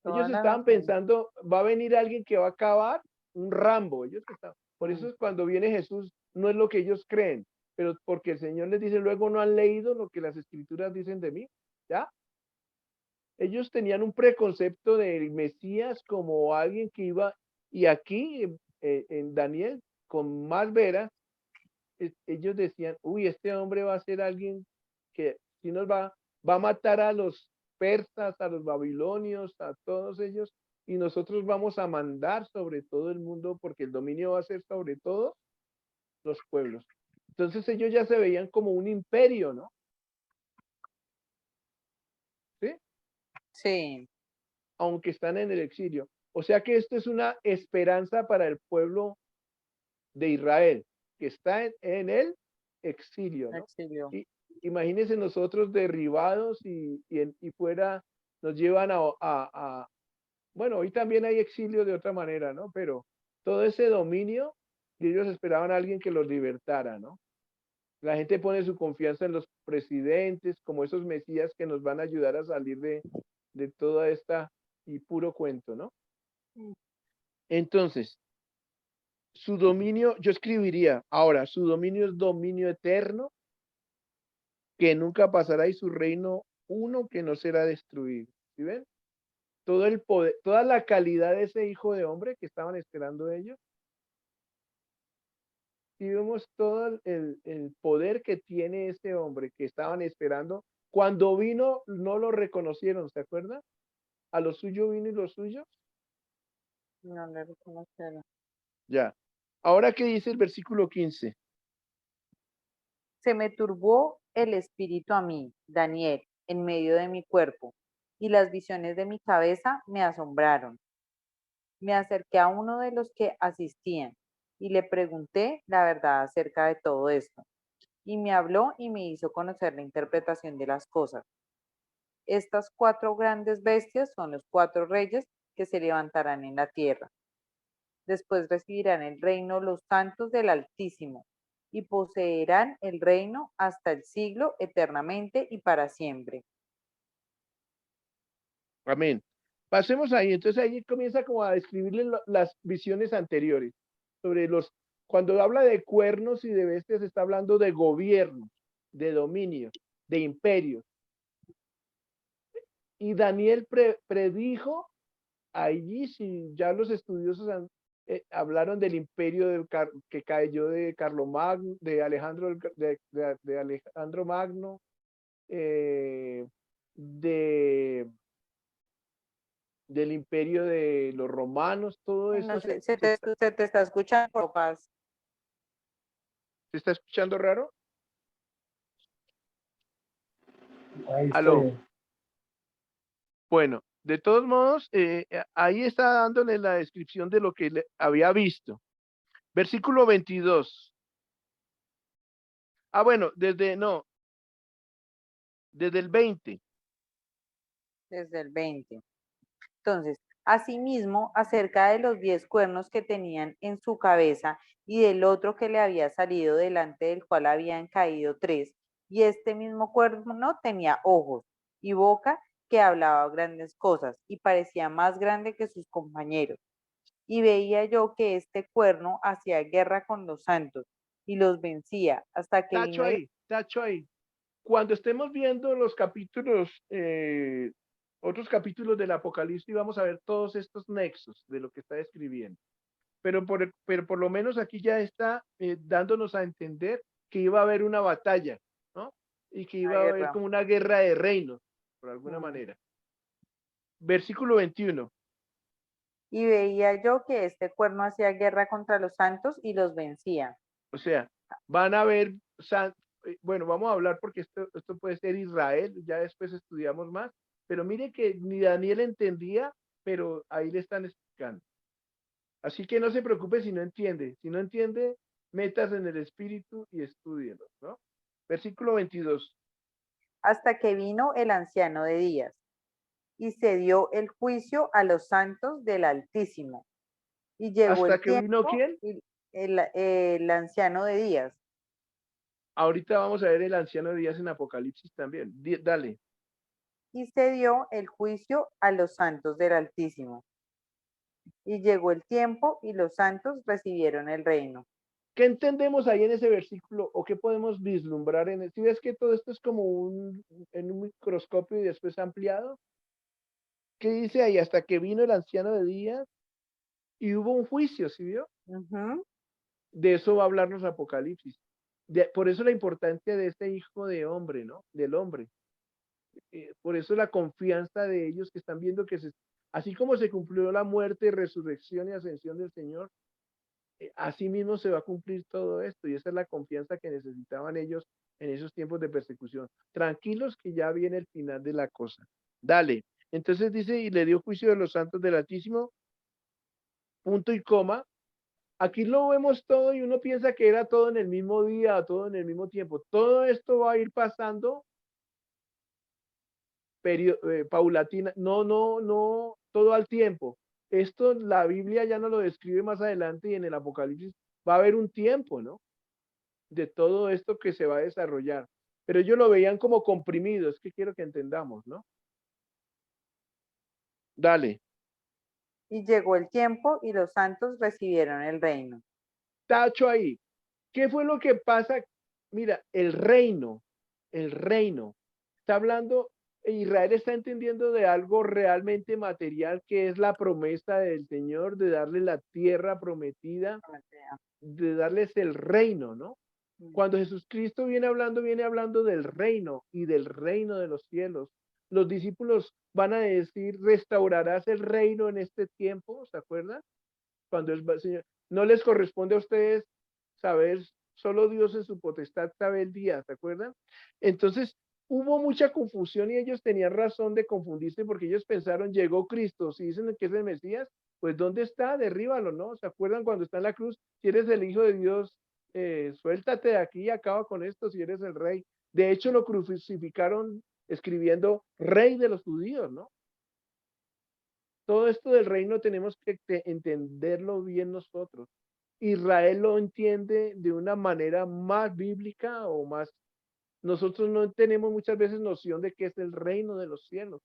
B: Ellos estaban pensando, va a venir alguien que va a acabar, un Rambo. Ellos estaban, por eso es cuando viene Jesús, no es lo que ellos creen, pero porque el Señor les dice, luego no han leído lo que las escrituras dicen de mí, ¿ya? Ellos tenían un preconcepto del Mesías como alguien que iba, y aquí en Daniel, con más veras, ellos decían, uy, este hombre va a ser alguien que si nos va a matar a los persas, a los babilonios, a todos ellos, y nosotros vamos a mandar sobre todo el mundo porque el dominio va a ser sobre todos los pueblos. Entonces ellos ya se veían como un imperio, ¿no? ¿Sí?
A: Sí.
B: Aunque están en el exilio. O sea que esto es una esperanza para el pueblo de Israel, que está en el exilio, ¿no? Y imagínense nosotros derribados y fuera, nos llevan bueno, hoy también hay exilio de otra manera, ¿no? Pero todo ese dominio, y ellos esperaban a alguien que los libertara, ¿no? La gente pone su confianza en los presidentes, como esos mesías que nos van a ayudar a salir de toda esta y puro cuento, ¿no? Entonces, su dominio, yo escribiría, ahora, su dominio es dominio eterno, que nunca pasará, y su reino uno que no será destruido. ¿Sí ven? Todo el poder, toda la calidad de ese hijo de hombre que estaban esperando ellos. Y vemos todo el poder que tiene ese hombre que estaban esperando. Cuando vino, no lo reconocieron, ¿se acuerdan? A lo suyo vino y los suyos.
A: No le reconocieron.
B: Ya. Ahora, ¿qué dice el versículo 15?
A: Se me turbó el espíritu a mí, Daniel, en medio de mi cuerpo, y las visiones de mi cabeza me asombraron. Me acerqué a uno de los que asistían y le pregunté la verdad acerca de todo esto. Y me habló y me hizo conocer la interpretación de las cosas. Estas 4 grandes bestias son los 4 reyes que se levantarán en la tierra. Después recibirán el reino los santos del Altísimo y poseerán el reino hasta el siglo eternamente y para siempre.
B: Amén. Pasemos ahí. Entonces ahí comienza como a describirle las visiones anteriores. Cuando habla de cuernos y de bestias, está hablando de gobierno, de dominio, de imperios. Y Daniel predijo allí, si ya los estudiosos hablaron del imperio que cayó de Carlomagno, de Alejandro, de Alejandro Magno, del imperio de los romanos, todo eso
A: No sé, se te está escuchando, Paz.
B: ¿se está escuchando raro?
D: Ahí
B: Aló.
D: estoy.
B: Bueno, De todos modos, ahí está dándole la descripción de lo que había visto. Versículo 22. Bueno, desde el 20.
A: Desde el 20. Entonces, asimismo, acerca de los 10 cuernos que tenían en su cabeza y del otro que le había salido delante del cual habían caído 3, y este mismo cuerno tenía ojos y boca que hablaba grandes cosas y parecía más grande que sus compañeros. Y veía yo que este cuerno hacía guerra con los santos y los vencía hasta que vino el...
B: Tacho ahí. Cuando estemos viendo los capítulos, otros capítulos del Apocalipsis, vamos a ver todos estos nexos de lo que está describiendo. Pero por lo menos aquí ya está dándonos a entender que iba a haber una batalla, ¿no? Y que iba a haber como una guerra de reinos, por alguna manera. Versículo 21.
A: Y veía yo que este cuerno hacía guerra contra los santos y los vencía.
B: O sea, van a ver, bueno, vamos a hablar porque esto puede ser Israel, ya después estudiamos más, pero mire que ni Daniel entendía, pero ahí le están explicando. Así que no se preocupe si no entiende. Si no entiende, metas en el espíritu y estúdielo, ¿no? Versículo 22.
A: Hasta que vino el anciano de días y se dio el juicio a los santos del Altísimo. Y llegó
B: ¿Hasta
A: el
B: que vino
A: tiempo,
B: quién?
A: el anciano de días.
B: Ahorita vamos a ver el anciano de días en Apocalipsis también. Dale.
A: Y se dio el juicio a los santos del Altísimo. Y llegó el tiempo y los santos recibieron el reino.
B: ¿Qué entendemos ahí en ese versículo o qué podemos vislumbrar en él? Si ves que todo esto es como en un microscopio y después ampliado. ¿Qué dice ahí? Hasta que vino el anciano de días y hubo un juicio, ¿sí vio? De eso va a hablarnos Apocalipsis. Por eso la importancia de este hijo de hombre, ¿no? Del hombre. Por eso la confianza de ellos que están viendo que así como se cumplió la muerte, resurrección y ascensión del Señor, así mismo se va a cumplir todo esto. Y esa es la confianza que necesitaban ellos en esos tiempos de persecución. Tranquilos que ya viene el final de la cosa. Dale. Entonces dice, y le dio juicio de los santos del Altísimo, punto y coma. Aquí lo vemos todo y uno piensa que era todo en el mismo día, todo en el mismo tiempo. Todo esto va a ir pasando paulatina, no, todo al tiempo. Esto la Biblia ya nos lo describe más adelante y en el Apocalipsis va a haber un tiempo, ¿no? De todo esto que se va a desarrollar. Pero ellos lo veían como comprimido, es que quiero que entendamos, ¿no? Dale.
A: Y llegó el tiempo y los santos recibieron el reino.
B: Tacho ahí. ¿Qué fue lo que pasa? Mira, el reino, está hablando, Israel está entendiendo de algo realmente material que es la promesa del Señor de darle la tierra prometida, de darles el reino, ¿no? Cuando Jesucristo viene hablando del reino y del reino de los cielos. Los discípulos van a decir, restaurarás el reino en este tiempo, ¿se acuerdan? Cuando el Señor, no les corresponde a ustedes saber, solo Dios en su potestad sabe el día, ¿se acuerdan? Entonces, hubo mucha confusión y ellos tenían razón de confundirse porque ellos pensaron, llegó Cristo, si dicen que es el Mesías, pues ¿dónde está? Derríbalo, ¿no? ¿Se acuerdan cuando está en la cruz? Si eres el Hijo de Dios, suéltate de aquí y acaba con esto si eres el Rey. De hecho, lo crucificaron escribiendo Rey de los judíos, ¿no? Todo esto del reino tenemos que entenderlo bien nosotros. Israel lo entiende de una manera más bíblica o más. Nosotros no tenemos muchas veces noción de qué es el reino de los cielos.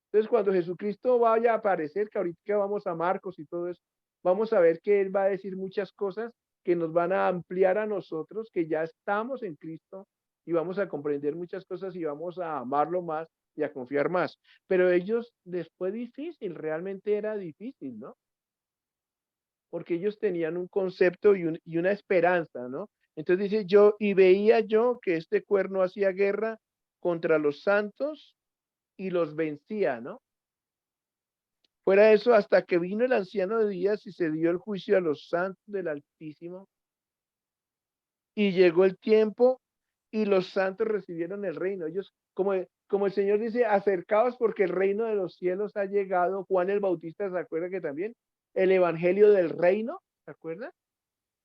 B: Entonces, cuando Jesucristo vaya a aparecer, que ahorita vamos a Marcos y todo eso, vamos a ver que Él va a decir muchas cosas que nos van a ampliar a nosotros, que ya estamos en Cristo y vamos a comprender muchas cosas y vamos a amarlo más y a confiar más. Pero ellos les fue difícil, realmente era difícil, ¿no? Porque ellos tenían un concepto y una esperanza, ¿no? Entonces dice y veía yo que este cuerno hacía guerra contra los santos y los vencía, ¿no? Fuera eso, hasta que vino el anciano de días y se dio el juicio a los santos del Altísimo, y llegó el tiempo y los santos recibieron el reino. Ellos, como como el Señor dice, acercaos porque el reino de los cielos ha llegado. Juan el Bautista, ¿se acuerda que también? El evangelio del reino, ¿se acuerda?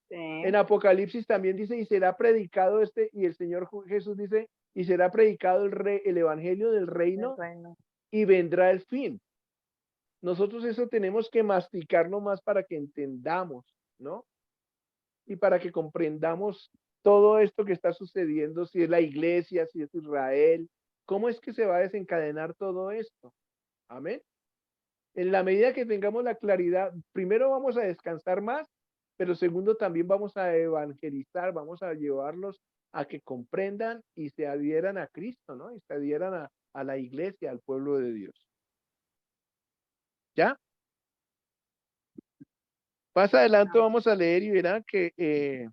A: Sí.
B: En Apocalipsis también dice, y será predicado y el Señor Jesús dice, y será predicado el evangelio del
A: El
B: reino
A: reino.
B: y vendrá el fin. Nosotros eso tenemos que masticarlo más para que entendamos, ¿no? Y para que comprendamos todo esto que está sucediendo, si es la iglesia, si es Israel, cómo es que se va a desencadenar todo esto. Amén. En la medida que tengamos la claridad, primero vamos a descansar más, pero segundo también vamos a evangelizar, vamos a llevarlos a que comprendan y se adhieran a Cristo, ¿no? Y se adhieran a la iglesia, al pueblo de Dios. ¿Ya? Más adelante vamos a leer y verán que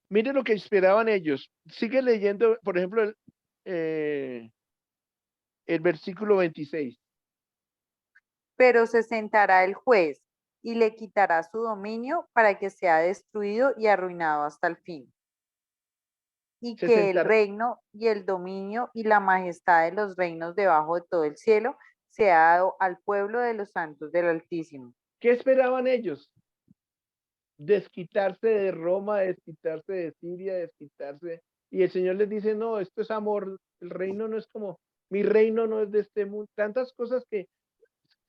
B: mire lo que esperaban ellos. Sigue leyendo, por ejemplo, el versículo 26.
A: Pero se sentará el juez y le quitará su dominio para que sea destruido y arruinado hasta el fin. Y
B: Se
A: que el
B: sentará.
A: reino y el dominio y la majestad de los reinos debajo de todo el cielo sea dado al pueblo de los santos del Altísimo.
B: ¿Qué esperaban ellos? Desquitarse de Roma, desquitarse de Siria, desquitarse. Y el Señor les dice, no, esto es amor, el reino no es como, mi reino no es de este mundo. Tantas cosas que,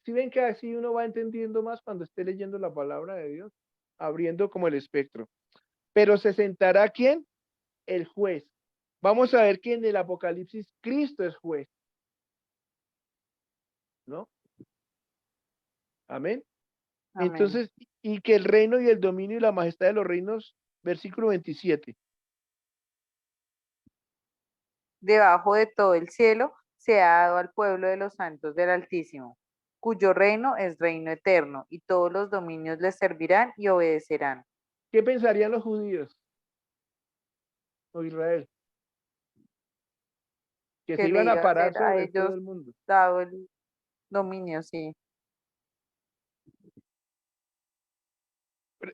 B: si ven que así uno va entendiendo más cuando esté leyendo la palabra de Dios, abriendo como el espectro. Pero se sentará ¿quién? El juez. Vamos a ver que en el Apocalipsis Cristo es juez, ¿no? Amén.
A: Amén.
B: Entonces, y que el reino y el dominio y la majestad de los reinos, versículo 27.
A: Debajo de todo el cielo sea dado al pueblo de los santos del Altísimo, cuyo reino es reino eterno, y todos los dominios les servirán y obedecerán.
B: ¿Qué pensarían los judíos o Israel? Que se
A: Que le
B: iban a
A: iba a
B: parar
A: ser a
B: sobre todo
A: ellos
B: el mundo.
A: dado el dominio, sí.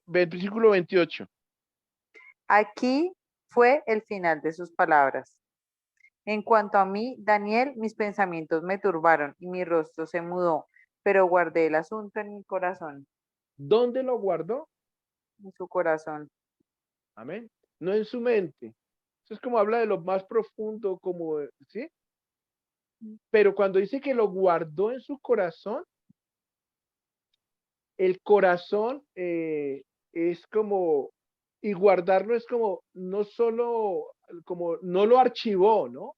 B: Versículo 28.
A: Aquí fue el final de sus palabras. En cuanto a mí, Daniel, mis pensamientos me turbaron y mi rostro se mudó, pero guardé el asunto en mi corazón,
B: ¿Dónde lo guardó?
A: en su corazón.
B: Amén. No en su mente. Eso es como habla de lo más profundo, como, ¿sí? Pero cuando dice que lo guardó en su corazón, el corazón es como, y guardarlo es como, no solo, como, no lo archivó, ¿no?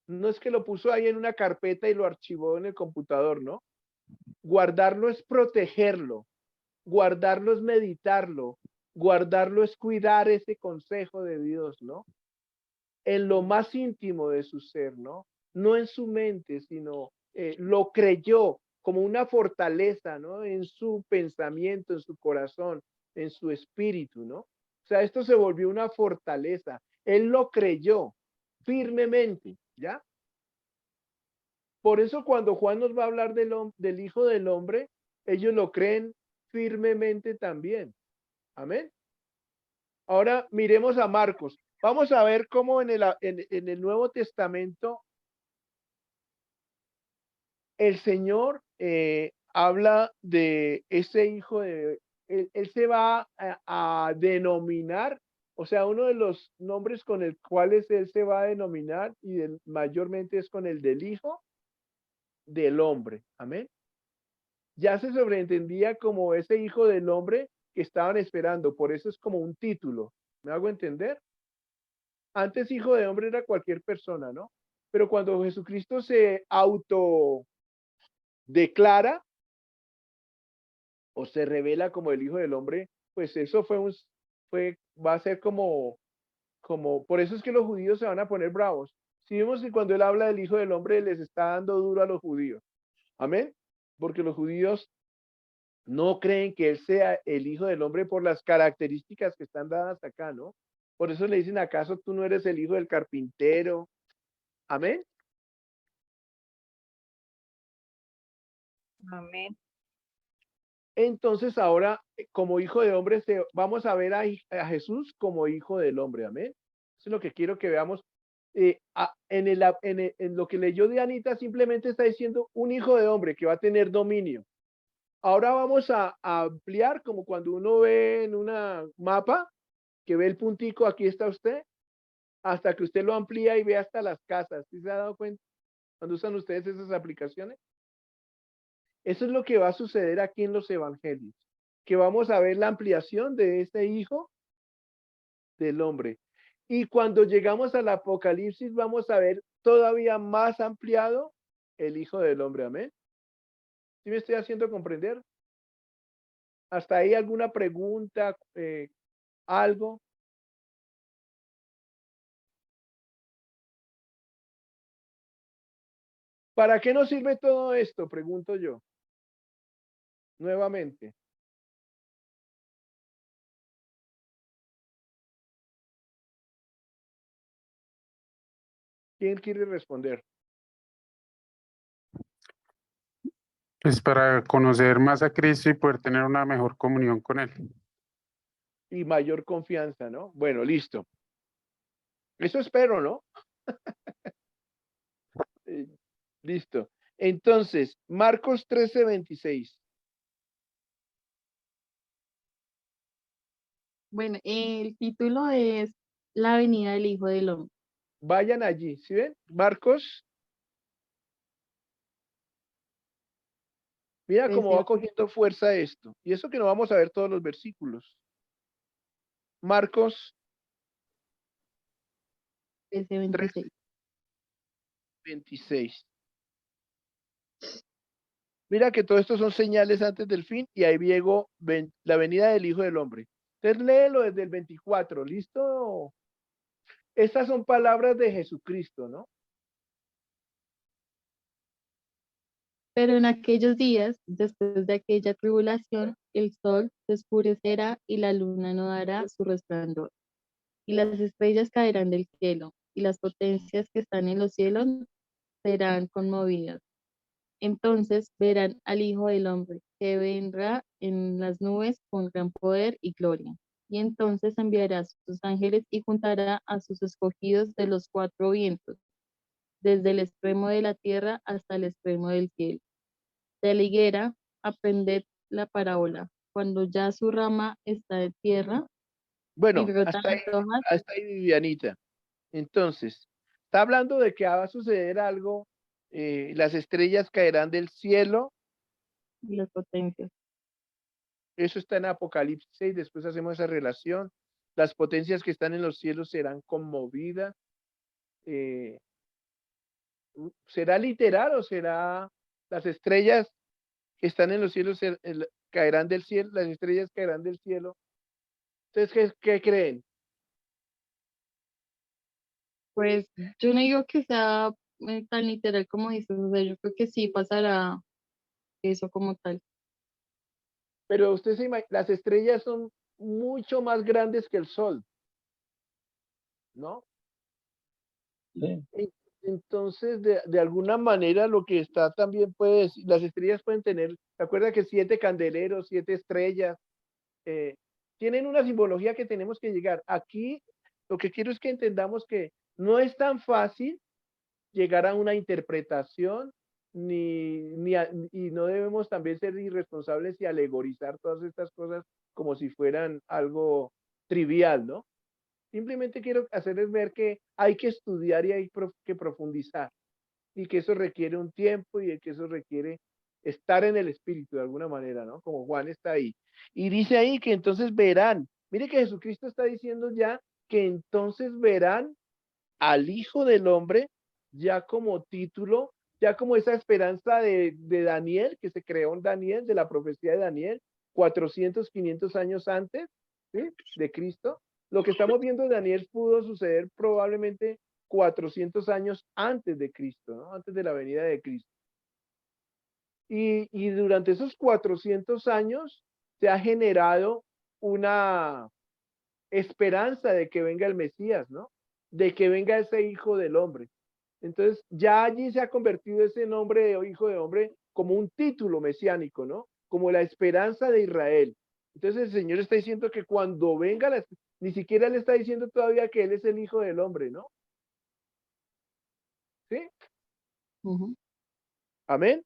B: No es que lo puso ahí en una carpeta y lo archivó en el computador, ¿no? Guardarlo es protegerlo, guardarlo es meditarlo, guardarlo es cuidar ese consejo de Dios, ¿no? En lo más íntimo de su ser, ¿no? No en su mente, sino lo creyó como una fortaleza, ¿no? En su pensamiento, en su corazón, en su espíritu, ¿no? O sea, esto se volvió una fortaleza. Él lo creyó firmemente, ¿ya? Por eso cuando Juan nos va a hablar del Hijo del Hombre, ellos lo creen firmemente también. Amén. Ahora miremos a Marcos. Vamos a ver cómo en el Nuevo Testamento el Señor habla de ese hijo él se va a denominar, o sea, uno de los nombres con el cuales él se va a denominar y mayormente es con el del Hijo del Hombre. Amén. Ya se sobreentendía como ese hijo del hombre que estaban esperando, por eso es como un título. ¿Me hago entender? Antes hijo de hombre era cualquier persona, ¿no? Pero cuando Jesucristo se autodeclara o se revela como el hijo del hombre, pues eso va a ser por eso es que los judíos se van a poner bravos. Si vemos que cuando él habla del hijo del hombre les está dando duro a los judíos. Amén. Porque los judíos no creen que él sea el hijo del hombre por las características que están dadas acá, ¿no? Por eso le dicen, ¿acaso tú no eres el hijo del carpintero? Amén.
A: Amén.
B: entonces ahora como hijo de hombre vamos a ver a Jesús como hijo del hombre, amén. Eso es lo que quiero que veamos. En lo que leyó Dianita simplemente está diciendo un hijo de hombre que va a tener dominio. Ahora vamos a ampliar, como cuando uno ve en una mapa, que ve el puntico, aquí está usted, hasta que usted lo amplía y ve hasta las casas. ¿Sí se ha dado cuenta cuando usan ustedes esas aplicaciones? Eso es lo que va a suceder aquí en los evangelios, que vamos a ver la ampliación de este hijo del hombre. Y cuando llegamos al Apocalipsis vamos a ver todavía más ampliado el hijo del hombre, amén. ¿Sí me estoy haciendo comprender? ¿Hasta ahí alguna pregunta, algo? ¿Para qué nos sirve todo esto? Pregunto yo. Nuevamente. ¿Quién quiere responder?
E: Pues para conocer más a Cristo y poder tener una mejor comunión con Él.
B: Y mayor confianza, ¿no? Bueno, listo. Eso espero, ¿no? Listo. Entonces, Marcos 13:26.
F: Bueno, el título es La venida del Hijo del Hombre.
B: Vayan allí, ¿sí ven? Marcos. Mira cómo va cogiendo fuerza esto. Y eso que no vamos a ver todos los versículos. Marcos
F: 13:26.
B: 26. Mira que todo esto son señales antes del fin y ahí llegó la venida del Hijo del Hombre. Entonces léelo desde el 24, ¿listo? Estas son palabras de Jesucristo, ¿no?
F: Pero en aquellos días, después de aquella tribulación, el sol se oscurecerá y la luna no dará su resplandor. Y las estrellas caerán del cielo, y las potencias que están en los cielos serán conmovidas. Entonces verán al Hijo del Hombre, que vendrá en las nubes con gran poder y gloria. Y entonces enviará a sus ángeles y juntará a sus escogidos de los cuatro vientos, desde el extremo de la tierra hasta el extremo del cielo. De la higuera, aprended la parábola. Cuando ya su rama está de tierra y
B: Bueno,
F: brotan las hojas,
B: hasta ahí, Vivianita. Entonces, está hablando de que va a suceder algo, las estrellas caerán del cielo.
F: y las potencias.
B: Eso está en Apocalipsis 6, después hacemos esa relación. Las potencias que están en los cielos serán conmovidas. ¿Será literal o será las estrellas que están en los cielos caerán del cielo? Las estrellas caerán del cielo. Entonces, ¿qué creen?
F: Pues yo no digo que sea tan literal como dices, o sea, yo creo que sí pasará eso como tal.
B: Pero usted se imagina, las estrellas son mucho más grandes que el sol, ¿no?
D: Sí.
B: Entonces, de alguna manera, lo que está también puede decir, las estrellas pueden tener, ¿se acuerda que 7 candeleros, 7 estrellas? Tienen una simbología que tenemos que llegar. Aquí, lo que quiero es que entendamos que no es tan fácil llegar a una interpretación, y no debemos también ser irresponsables y alegorizar todas estas cosas como si fueran algo trivial, ¿no? Simplemente quiero hacerles ver que hay que estudiar y hay que profundizar y que eso requiere un tiempo y que eso requiere estar en el espíritu de alguna manera, ¿no? Como Juan está ahí. Y dice ahí que entonces verán, mire que Jesucristo está diciendo ya que entonces verán al Hijo del Hombre ya como título, ya como esa esperanza de Daniel, que se creó en Daniel, de la profecía de Daniel, 400, 500 años antes, ¿sí?, de Cristo. Lo que estamos viendo en Daniel pudo suceder probablemente 400 años antes de Cristo, ¿no? Antes de la venida de Cristo. Y durante esos 400 años se ha generado una esperanza de que venga el Mesías, ¿no? De que venga ese Hijo del Hombre. Entonces, ya allí se ha convertido ese nombre de Hijo de Hombre como un título mesiánico, ¿no? como la esperanza de Israel. Entonces el Señor está diciendo que cuando venga, ni siquiera le está diciendo todavía que Él es el Hijo del Hombre, ¿no? ¿Sí? Amén.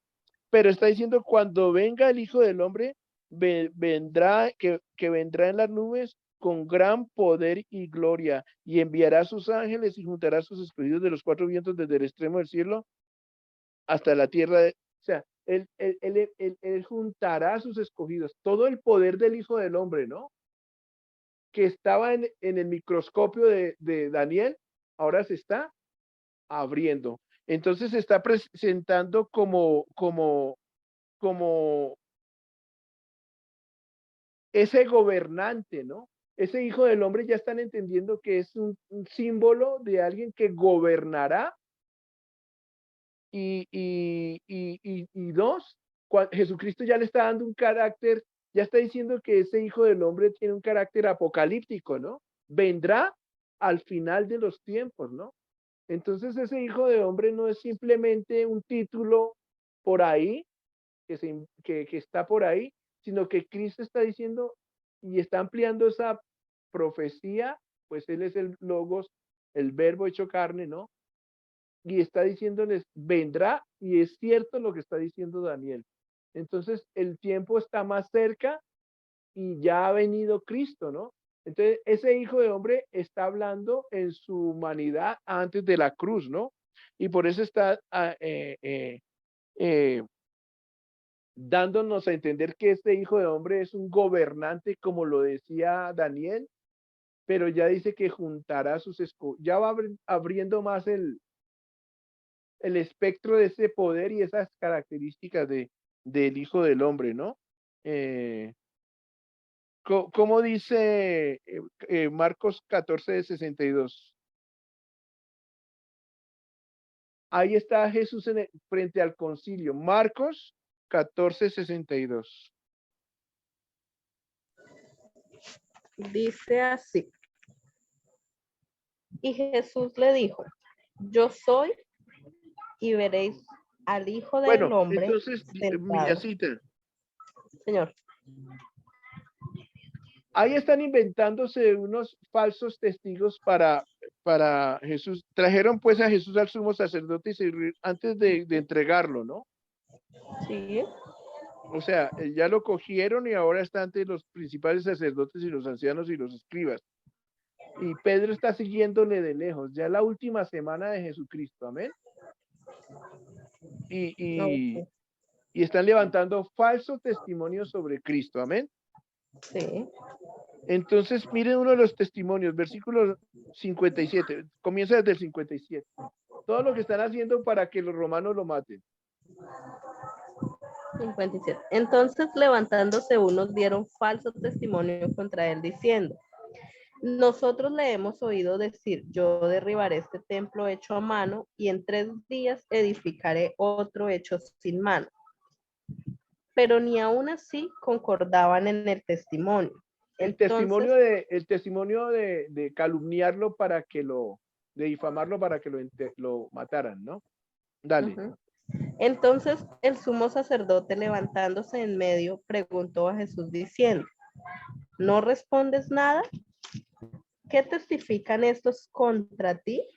B: Pero está diciendo cuando venga el Hijo del Hombre, vendrá, que vendrá en las nubes con gran poder y gloria, y enviará a sus ángeles y juntará a sus escogidos de los cuatro vientos desde el extremo del cielo hasta la tierra. O sea, él juntará a sus escogidos. Todo el poder del Hijo del Hombre, ¿no? Que estaba en el microscopio de Daniel, ahora se está abriendo. Entonces se está presentando como ese gobernante, ¿no? Ese Hijo del Hombre ya están entendiendo que es un símbolo de alguien que gobernará. Y dos, Jesucristo ya le está dando un carácter, ya está diciendo que ese Hijo del Hombre tiene un carácter apocalíptico, ¿no? Vendrá al final de los tiempos, ¿no? Entonces ese Hijo de Hombre no es simplemente un título por ahí, que está por ahí, sino que Cristo está diciendo y está ampliando esa profecía, pues Él es el Logos, el Verbo hecho carne, ¿no? Y está diciéndoles, vendrá, y es cierto lo que está diciendo Daniel. Entonces el tiempo está más cerca y ya ha venido Cristo, ¿no? Entonces ese Hijo de Hombre está hablando en su humanidad antes de la cruz, ¿no? Y por eso está dándonos a entender que este Hijo de Hombre es un gobernante, como lo decía Daniel, pero ya dice que juntará sus ya va abriendo más el espectro de ese poder y esas características del Hijo del Hombre, ¿no? ¿Cómo dice Marcos 14:62? Ahí está Jesús frente al concilio. Marcos 14:62.
C: Dice así. Y Jesús le dijo, yo soy, y veréis al Hijo del
B: Bueno,
C: Hombre
B: entonces,
C: sentado.
B: Millacita,
C: Señor.
B: ahí están inventándose unos falsos testigos para Jesús. Trajeron pues a Jesús al sumo sacerdote antes de entregarlo, ¿no?
C: Sí.
B: O sea, ya lo cogieron y ahora está ante los principales sacerdotes y los ancianos y los escribas. Y Pedro está siguiéndole de lejos, ya la última semana de Jesucristo, amén. Y están levantando falso testimonio sobre Cristo, amén.
C: Sí.
B: Entonces, miren uno de los testimonios, versículo 57, comienza desde el 57. Todo lo que están haciendo para que los romanos lo maten.
C: 57. Entonces, levantándose unos, dieron falso testimonio contra él, diciendo, nosotros le hemos oído decir, yo derribaré este templo hecho a mano y en 3 días edificaré otro hecho sin mano. Pero ni aún así concordaban en el testimonio.
B: El testimonio de calumniarlo para que de difamarlo para que lo mataran, ¿no? Dale.
C: Entonces el sumo sacerdote, levantándose en medio, preguntó a Jesús diciendo, ¿no respondes nada? ¿Qué testifican estos contra ti?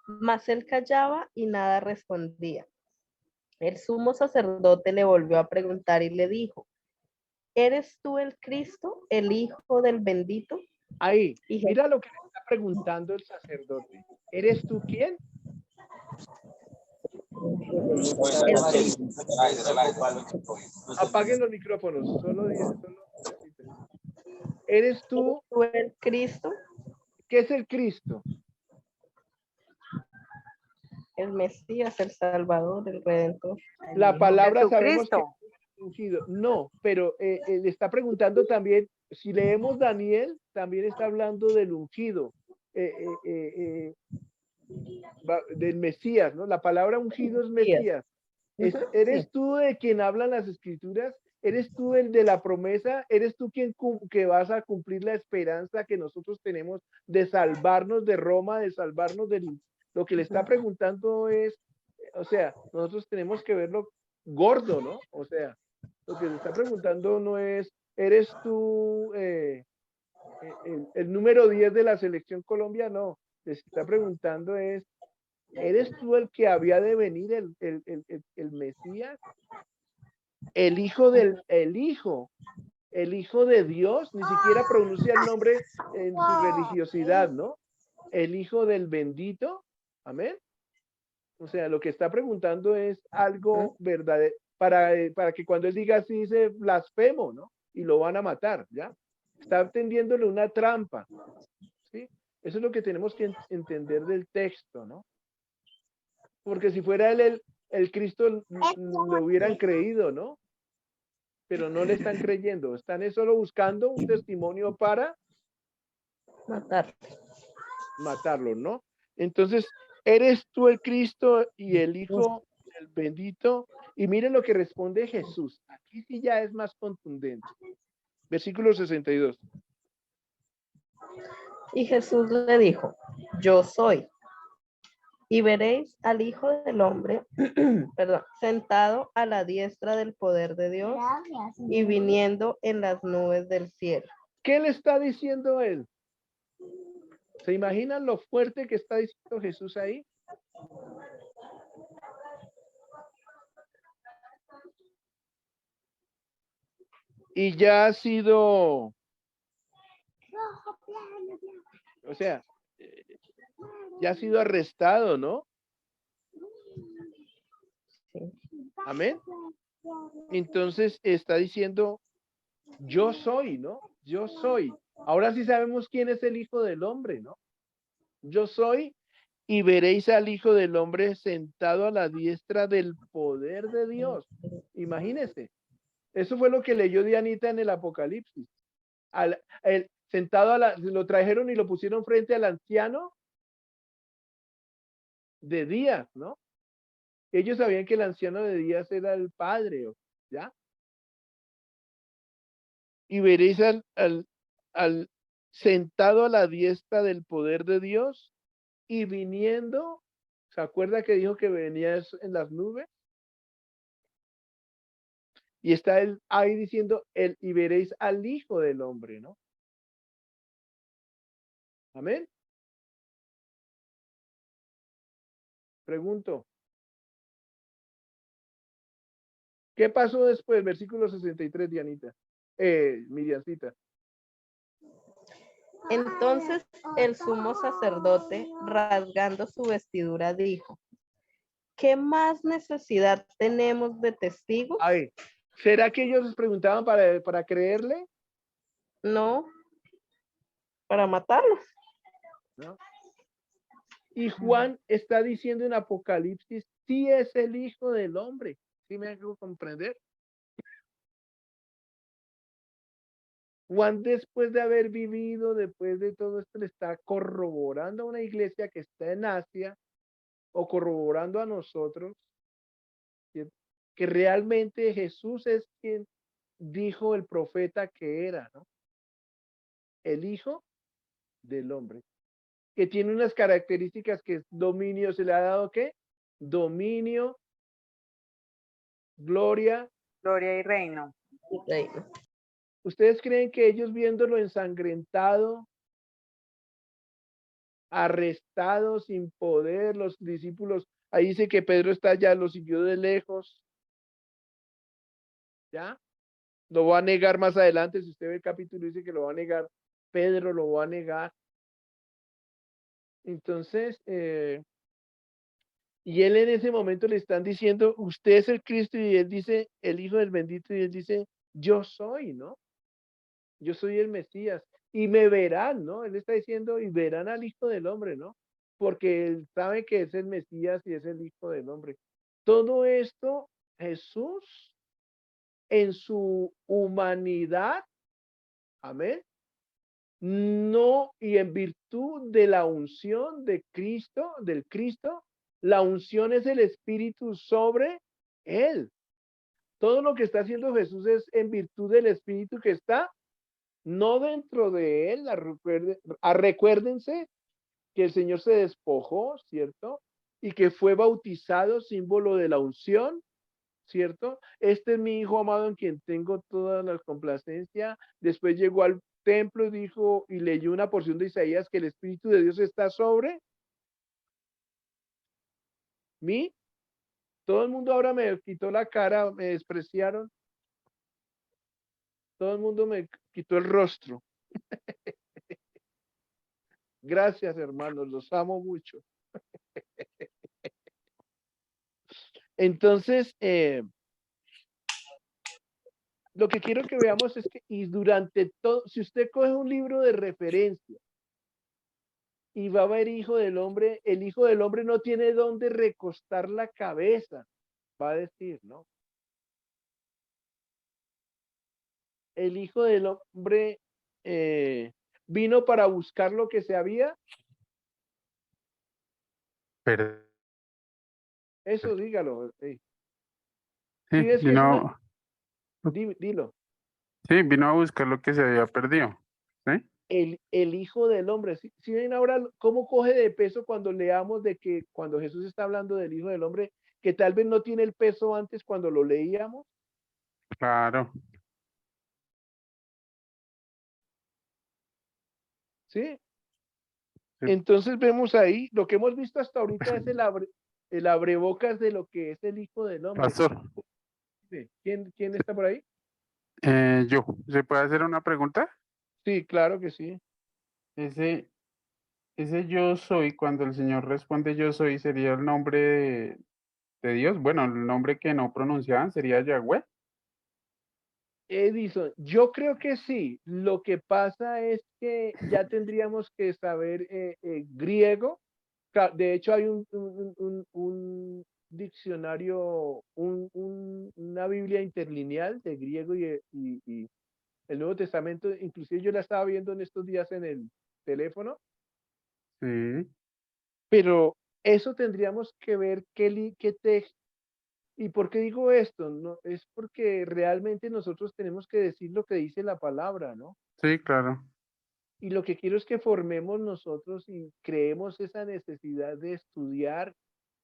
C: Mas él callaba y nada respondía. El sumo sacerdote le volvió a preguntar y le dijo, ¿eres tú el Cristo, el Hijo del bendito?
B: Ahí, mira lo que le está preguntando el sacerdote. ¿Eres tú quién? Apaguen los micrófonos, solo ¿eres tú
C: el Cristo?
B: ¿Qué es el Cristo?
C: El Mesías, el Salvador, el Redentor.
B: La palabra
A: Jesucristo.
B: sabemos que es ungido. No, pero le está preguntando también, si leemos Daniel, también está hablando del ungido, del Mesías, ¿no? La palabra ungido es Mesías. ¿Eres tú de quien hablan las escrituras? ¿Eres tú el de la promesa? ¿Eres tú quien que vas a cumplir la esperanza que nosotros tenemos de salvarnos de Roma, de salvarnos del... Lo que le está preguntando es, o sea, nosotros tenemos que verlo gordo, ¿no? O sea, Lo que se está preguntando no es, ¿eres tú el número 10 de la selección Colombia? No, les está preguntando es, ¿eres tú el que había de venir, el Mesías? El hijo el hijo de Dios, ni siquiera pronuncia el nombre en su religiosidad, ¿no? El hijo del bendito, amén. O sea, lo que está preguntando es algo verdadero, para que cuando él diga así, dice blasfemo, ¿no? Y lo van a matar, ¿ya? Está tendiéndole una trampa, ¿sí? Eso es lo que tenemos que entender del texto, ¿no? Porque si fuera él el Cristo, lo hubieran creído, ¿no? Pero no le están creyendo, están solo buscando un testimonio para matarlo, ¿no? Entonces, ¿eres tú el Cristo y el Hijo del bendito? Y miren lo que responde Jesús. Aquí sí ya es más contundente. Versículo 62.
C: Y Jesús le dijo, yo soy. Y veréis al Hijo del Hombre, perdón, sentado a la diestra del poder de Dios y viniendo en las nubes del cielo.
B: ¿Qué le está diciendo él? ¿Se imaginan lo fuerte que está diciendo Jesús ahí? Y ya ha sido, o sea, ya ha sido arrestado, ¿no? Amén. Entonces está diciendo, yo soy, ¿no? Yo soy. Ahora sí sabemos quién es el Hijo del Hombre, ¿no? Yo soy, y veréis al Hijo del Hombre sentado a la diestra del poder de Dios. Imagínense. Eso fue lo que leyó Dianita en el Apocalipsis. Sentado lo trajeron y lo pusieron frente al anciano de Días, ¿no? Ellos sabían que el anciano de Días era el Padre, ¿ya? Y veréis al sentado a la diestra del poder de Dios y viniendo, ¿se acuerda que dijo que venía en las nubes? Y está él ahí diciendo, y veréis al Hijo del Hombre, ¿no? Amén. Pregunto. ¿Qué pasó después? Versículo 63, Dianita. Miriamcita.
C: Entonces el sumo sacerdote, rasgando su vestidura, dijo, ¿qué más necesidad tenemos de testigos?
B: Ay, ¿será que ellos les preguntaban para creerle?
C: No, para matarlos.
B: ¿No? Y Juan está diciendo en Apocalipsis, sí es el Hijo del Hombre. ¿Sí me hago comprender? Juan, después de haber vivido, después de todo esto, le está corroborando a una iglesia que está en Asia, o corroborando a nosotros, que realmente Jesús es quien dijo el profeta que era, ¿no? El Hijo del Hombre, que tiene unas características que dominio, se le ha dado ¿qué? Dominio, gloria.
A: Gloria y reino.
B: ¿Ustedes creen que ellos viéndolo ensangrentado, arrestado, sin poder, los discípulos, ahí dice que Pedro está allá, lo siguió de lejos, ¿ya? Lo va a negar más adelante, si usted ve el capítulo dice que lo va a negar, Pedro lo va a negar. Entonces, y él en ese momento le están diciendo, usted es el Cristo, y él dice, el Hijo del bendito, y él dice, yo soy, ¿no? Yo soy el Mesías, y me verán, ¿no? Él está diciendo, y verán al Hijo del Hombre, ¿no? Porque él sabe que es el Mesías y es el Hijo del Hombre. Todo esto, Jesús, en su humanidad, amén, no, y en virtud de la unción de Cristo, del Cristo, la unción es el Espíritu sobre él. Todo lo que está haciendo Jesús es en virtud del Espíritu que está no dentro de él. Recuérdense que el Señor se despojó, ¿cierto? Y que fue bautizado, símbolo de la unción, ¿cierto? Este es mi hijo amado en quien tengo toda la complacencia. Después llegó al templo y dijo y leyó una porción de Isaías que el Espíritu de Dios está sobre mí. Todo el mundo ahora me quitó la cara, me despreciaron. Todo el mundo me quitó el rostro. Gracias, hermanos, los amo mucho. Entonces, lo que quiero que veamos es que, y durante todo, si usted coge un libro de referencia y va a ver hijo del hombre, el hijo del hombre no tiene dónde recostar la cabeza, va a decir, ¿no? El hijo del hombre vino para buscar lo que se había.
E: Pero,
B: Eso dígalo. Sí.
E: sí,
B: ¿Sí ves que es una? Dilo.
E: sí, vino a buscar lo que se había perdido. ¿Sí?
B: El hijo del hombre. Si ven ahora cómo coge de peso cuando leamos de que cuando Jesús está hablando del hijo del hombre, que tal vez no tiene el peso antes cuando lo leíamos.
E: Claro.
B: ¿Sí?
E: Sí.
B: Entonces vemos ahí, lo que hemos visto hasta ahorita es el abrebocas de lo que es el hijo del hombre.
E: Pastor,
B: ¿Quién está por ahí?
E: yo, ¿se puede hacer una pregunta?
B: Sí, claro que sí.
E: Ese, ese yo soy, cuando el Señor responde yo soy, ¿sería el nombre de Dios? Bueno, el nombre que no pronunciaban sería Yahweh.
B: Edison, yo creo que sí. Lo que pasa es que ya tendríamos que saber griego. De hecho, hay un diccionario, una Biblia interlineal de griego y el Nuevo Testamento. Inclusive yo la estaba viendo en estos días en el teléfono,
E: Sí,
B: pero eso tendríamos que ver qué texto. ¿Y por qué digo esto? No, es porque realmente nosotros tenemos que decir lo que dice la palabra, ¿no?
E: sí, claro.
B: Y lo que quiero es que formemos nosotros y creemos esa necesidad de estudiar.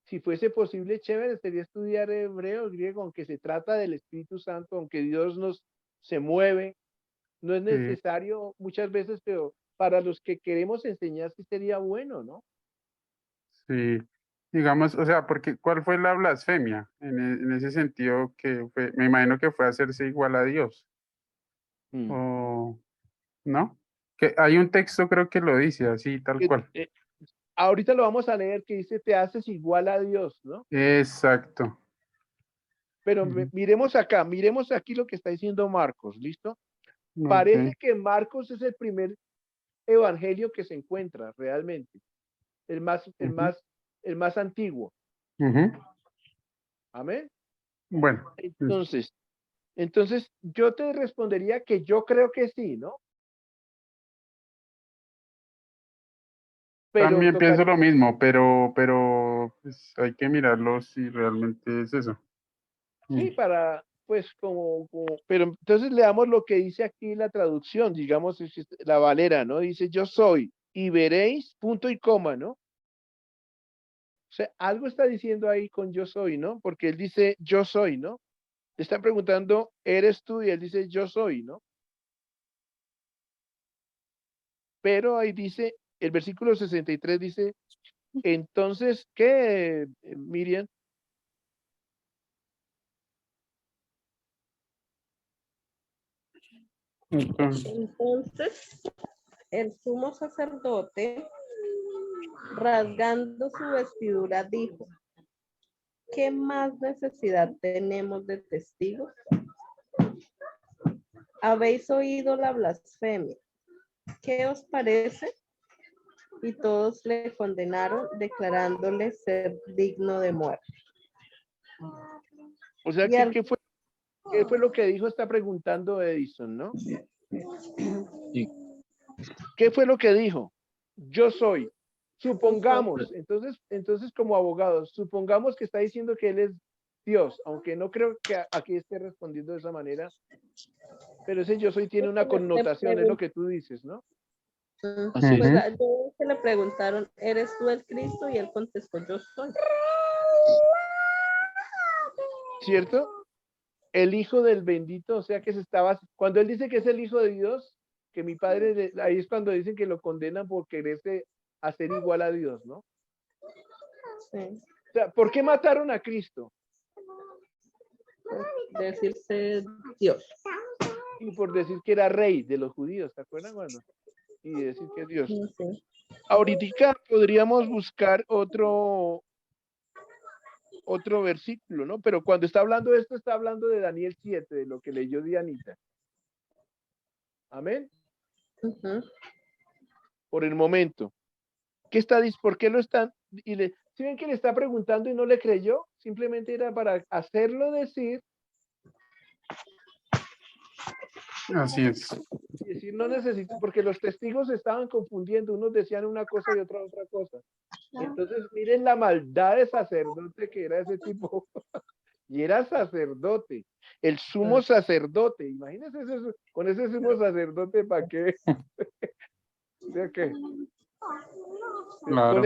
B: Si fuese posible, chévere, sería estudiar hebreo, griego, aunque se trata del Espíritu Santo, aunque Dios nos se mueve, no es
E: Sí,
B: necesario muchas veces, pero para los que queremos enseñar sí sería bueno, ¿no?
E: sí. Digamos, o sea, porque ¿cuál fue la blasfemia? En ese sentido que fue, me imagino que fue hacerse igual a Dios.
B: Mm.
E: O, ¿no? Que hay un texto creo que lo dice así, tal
B: Que,
E: cual.
B: ahorita lo vamos a leer que dice, te haces igual a Dios, ¿no?
E: Exacto.
B: Pero
E: Ujú.
B: miremos acá, miremos aquí lo que está diciendo Marcos, ¿listo? Parece
E: Ok.
B: que Marcos es el primer evangelio que se encuentra realmente, el más, el
E: Ujú,
B: más, el más antiguo.
E: ujú.
B: Amén.
E: Bueno,
B: Entonces, yo te respondería que yo creo que sí, ¿no? Pero
E: también pienso
B: tocaría,
E: lo mismo, pero pues, hay que mirarlo si realmente es eso. Mm.
B: sí, pues pero entonces leamos lo que dice aquí la traducción, digamos, la Valera, ¿no? Dice, yo soy, y veréis, punto y coma, ¿no? O sea, algo está diciendo ahí con yo soy, ¿no? Porque él dice yo soy, ¿no? Le están preguntando, ¿eres tú? Y él dice yo soy, ¿no? Pero ahí dice, el versículo 63 dice, entonces, ¿qué, Miriam?
E: Entonces,
C: Entonces, el sumo sacerdote, rasgando su vestidura, dijo, ¿qué más necesidad tenemos de testigos? Habéis oído la blasfemia. ¿Qué os parece? Y todos le condenaron, declarándole ser digno de muerte.
B: O sea,
C: Y al-
B: qué fue lo que dijo? Está preguntando Edison, ¿no? ¿Qué fue lo que dijo? Yo soy. Supongamos, entonces como abogados, supongamos que está diciendo que él es Dios, aunque no creo que aquí esté respondiendo de esa manera, pero ese yo soy tiene una connotación, es lo que tú dices, ¿no?
F: Así
C: Pues
F: es.
C: yo que le preguntaron, ¿eres tú el Cristo? Y él contestó, yo soy.
B: ¿Cierto? el hijo del bendito, o sea que se estaba, cuando él dice que es el hijo de Dios, que mi padre, ahí es cuando dicen que lo condenan por quererse hacer igual a Dios, ¿no?
C: Sí,
B: O sea, ¿por qué mataron a Cristo?
C: pues, decirse Dios.
B: Y por decir que era rey de los judíos, ¿se acuerdan cuando? Y decir que es Dios.
C: Sí.
B: Ahorita podríamos buscar otro versículo, ¿no? Pero cuando está hablando de esto, está hablando de Daniel 7, de lo que leyó Dianita. Amén.
C: Ujú.
B: Por el momento. ¿Por qué lo están? ¿Sí ven que le está preguntando y no le creyó? Simplemente era para hacerlo decir
E: Así es.
B: y decir no necesito, porque los testigos se estaban confundiendo, unos decían una cosa y otra cosa. Entonces, miren la maldad de sacerdote que era ese tipo. Y era sacerdote, el sumo sacerdote. Imagínense eso, con ese sumo sacerdote, ¿para qué? ¿Sí o qué?
E: Claro.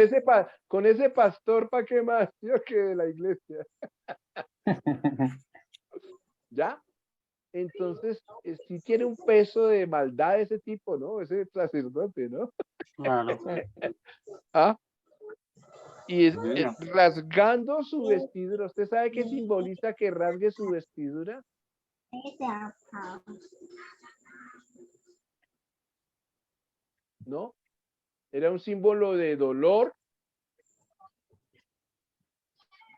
B: Con ese pastor, ¿para qué más? ¿Sí o qué? De la iglesia. ¿Ya? Entonces, sí tiene un peso de maldad ese tipo, ¿no? Ese sacerdote, ¿no?
E: Claro.
B: ¿Ah? Y
E: Sí,
B: rasgando su vestidura. ¿Usted sabe qué simboliza que rasgue su vestidura? ¿No? Era un símbolo de dolor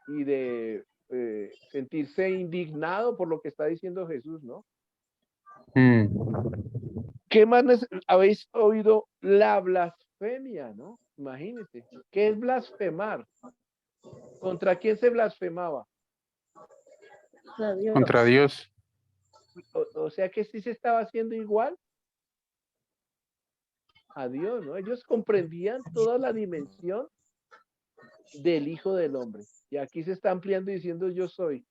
B: y de sentirse indignado por lo que está diciendo Jesús, ¿no? ¿Qué más habéis oído? La blasfemia, ¿no? Imagínense. ¿Qué es blasfemar? ¿Contra quién se blasfemaba?
C: Adiós.
E: Contra Dios.
B: O sea que sí se estaba haciendo igual a Dios, ¿no? Ellos comprendían toda la dimensión del Hijo del Hombre. Y aquí se está ampliando diciendo yo soy.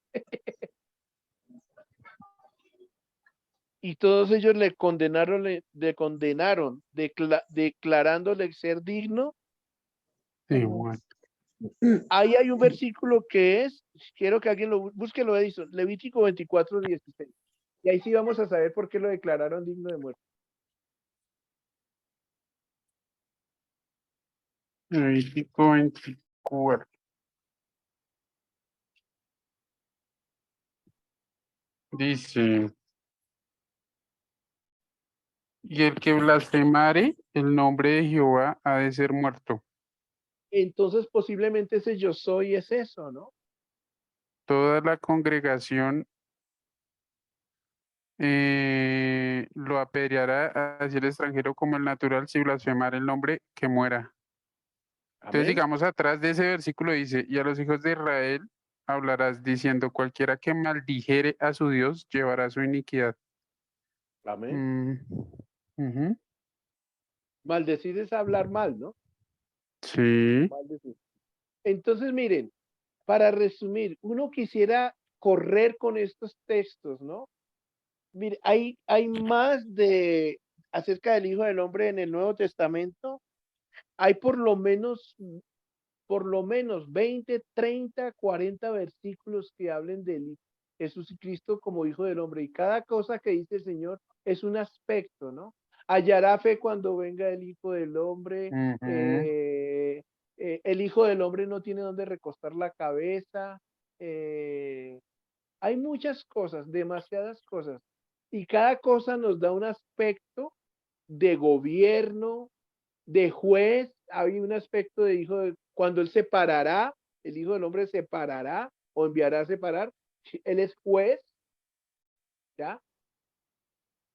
B: Y todos ellos le condenaron, declarándole ser digno.
E: Sí, bueno.
B: Ahí hay un versículo que es, quiero que alguien lo busque, lo Edison, Levítico 24:16. Y ahí sí vamos a saber por qué lo declararon digno de muerte.
E: Levítico 24. Dice, y el que blasfemare el nombre de Jehová ha de ser muerto.
B: Entonces posiblemente ese yo soy es eso, ¿no?
E: Toda la congregación lo apedreará hacia el extranjero como el natural si blasfemar el nombre que muera. Entonces,
B: Amén.
E: digamos, atrás de ese versículo dice, y a los hijos de Israel hablarás diciendo, cualquiera que maldijere a su Dios llevará su iniquidad.
B: Amén.
E: Ujú.
B: Maldecir es hablar mal, ¿no?
E: Sí,
B: Maldecir. Entonces, miren, para resumir, uno quisiera correr con estos textos, ¿no? Mire, hay más de acerca del Hijo del Hombre en el Nuevo Testamento. Hay por lo menos 20, 30, 40 versículos que hablen de Jesucristo como Hijo del Hombre. Y cada cosa que dice el Señor es un aspecto, ¿no? Hallará fe cuando venga el Hijo del Hombre.
E: ujú,
B: El Hijo del Hombre no tiene donde recostar la cabeza. Hay muchas cosas, demasiadas cosas. Y cada cosa nos da un aspecto de gobierno, de juez. Hay un aspecto de cuando él separará, el Hijo del Hombre separará o enviará a separar. Él es juez, ¿ya?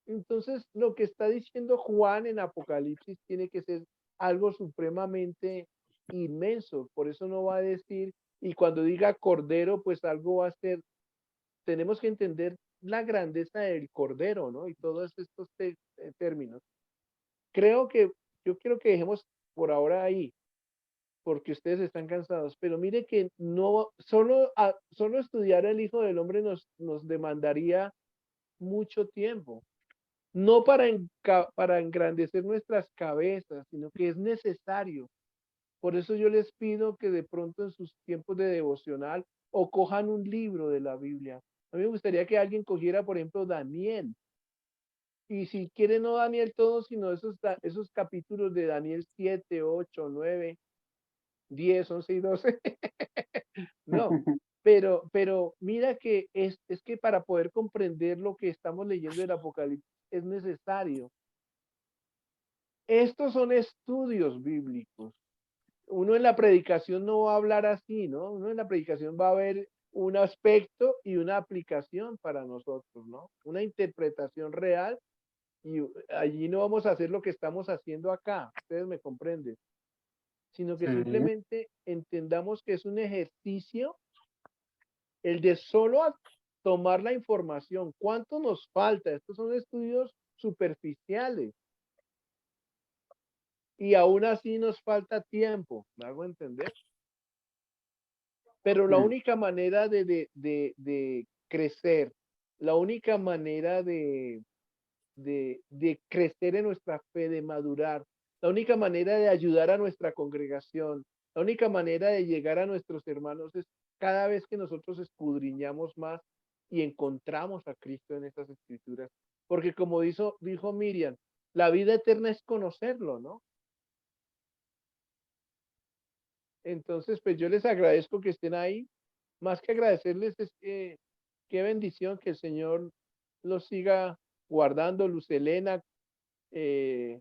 B: Entonces, lo que está diciendo Juan en Apocalipsis tiene que ser algo supremamente inmenso. Por eso no va a decir, y cuando diga cordero, pues algo va a ser, tenemos que entender la grandeza del cordero, ¿no? Y todos estos términos. Yo quiero que dejemos por ahora ahí, porque ustedes están cansados, pero mire que no, solo estudiar el Hijo del Hombre nos demandaría mucho tiempo. No para engrandecer nuestras cabezas, sino que es necesario. Por eso yo les pido que de pronto en sus tiempos de devocional o cojan un libro de la Biblia A mí me gustaría que alguien cogiera, por ejemplo, Daniel. Y si quiere no Daniel todo, sino esos capítulos de Daniel 7, 8, 9, 10, 11 y 12. No, pero mira que es que para poder comprender lo que estamos leyendo del Apocalipsis es necesario. Estos son estudios bíblicos. Uno en la predicación no va a hablar así, ¿no? Uno en la predicación va a ver un aspecto y una aplicación para nosotros, ¿no? Una interpretación real y allí no vamos a hacer lo que estamos haciendo acá, ustedes me comprenden, sino que
E: Sí,
B: simplemente entendamos que es un ejercicio el de solo tomar la información. ¿Cuánto nos falta? Estos son estudios superficiales y aún así nos falta tiempo, ¿me hago entender? Pero la
E: mm,
B: única manera de crecer, la única manera de crecer en nuestra fe, de madurar, la única manera de ayudar a nuestra congregación, la única manera de llegar a nuestros hermanos es cada vez que nosotros escudriñamos más y encontramos a Cristo en estas escrituras. Porque como dijo Miriam, la vida eterna es conocerlo, ¿no? Entonces, pues yo les agradezco que estén ahí. Más que agradecerles es que qué bendición que el Señor los siga guardando, Luz Helena, eh,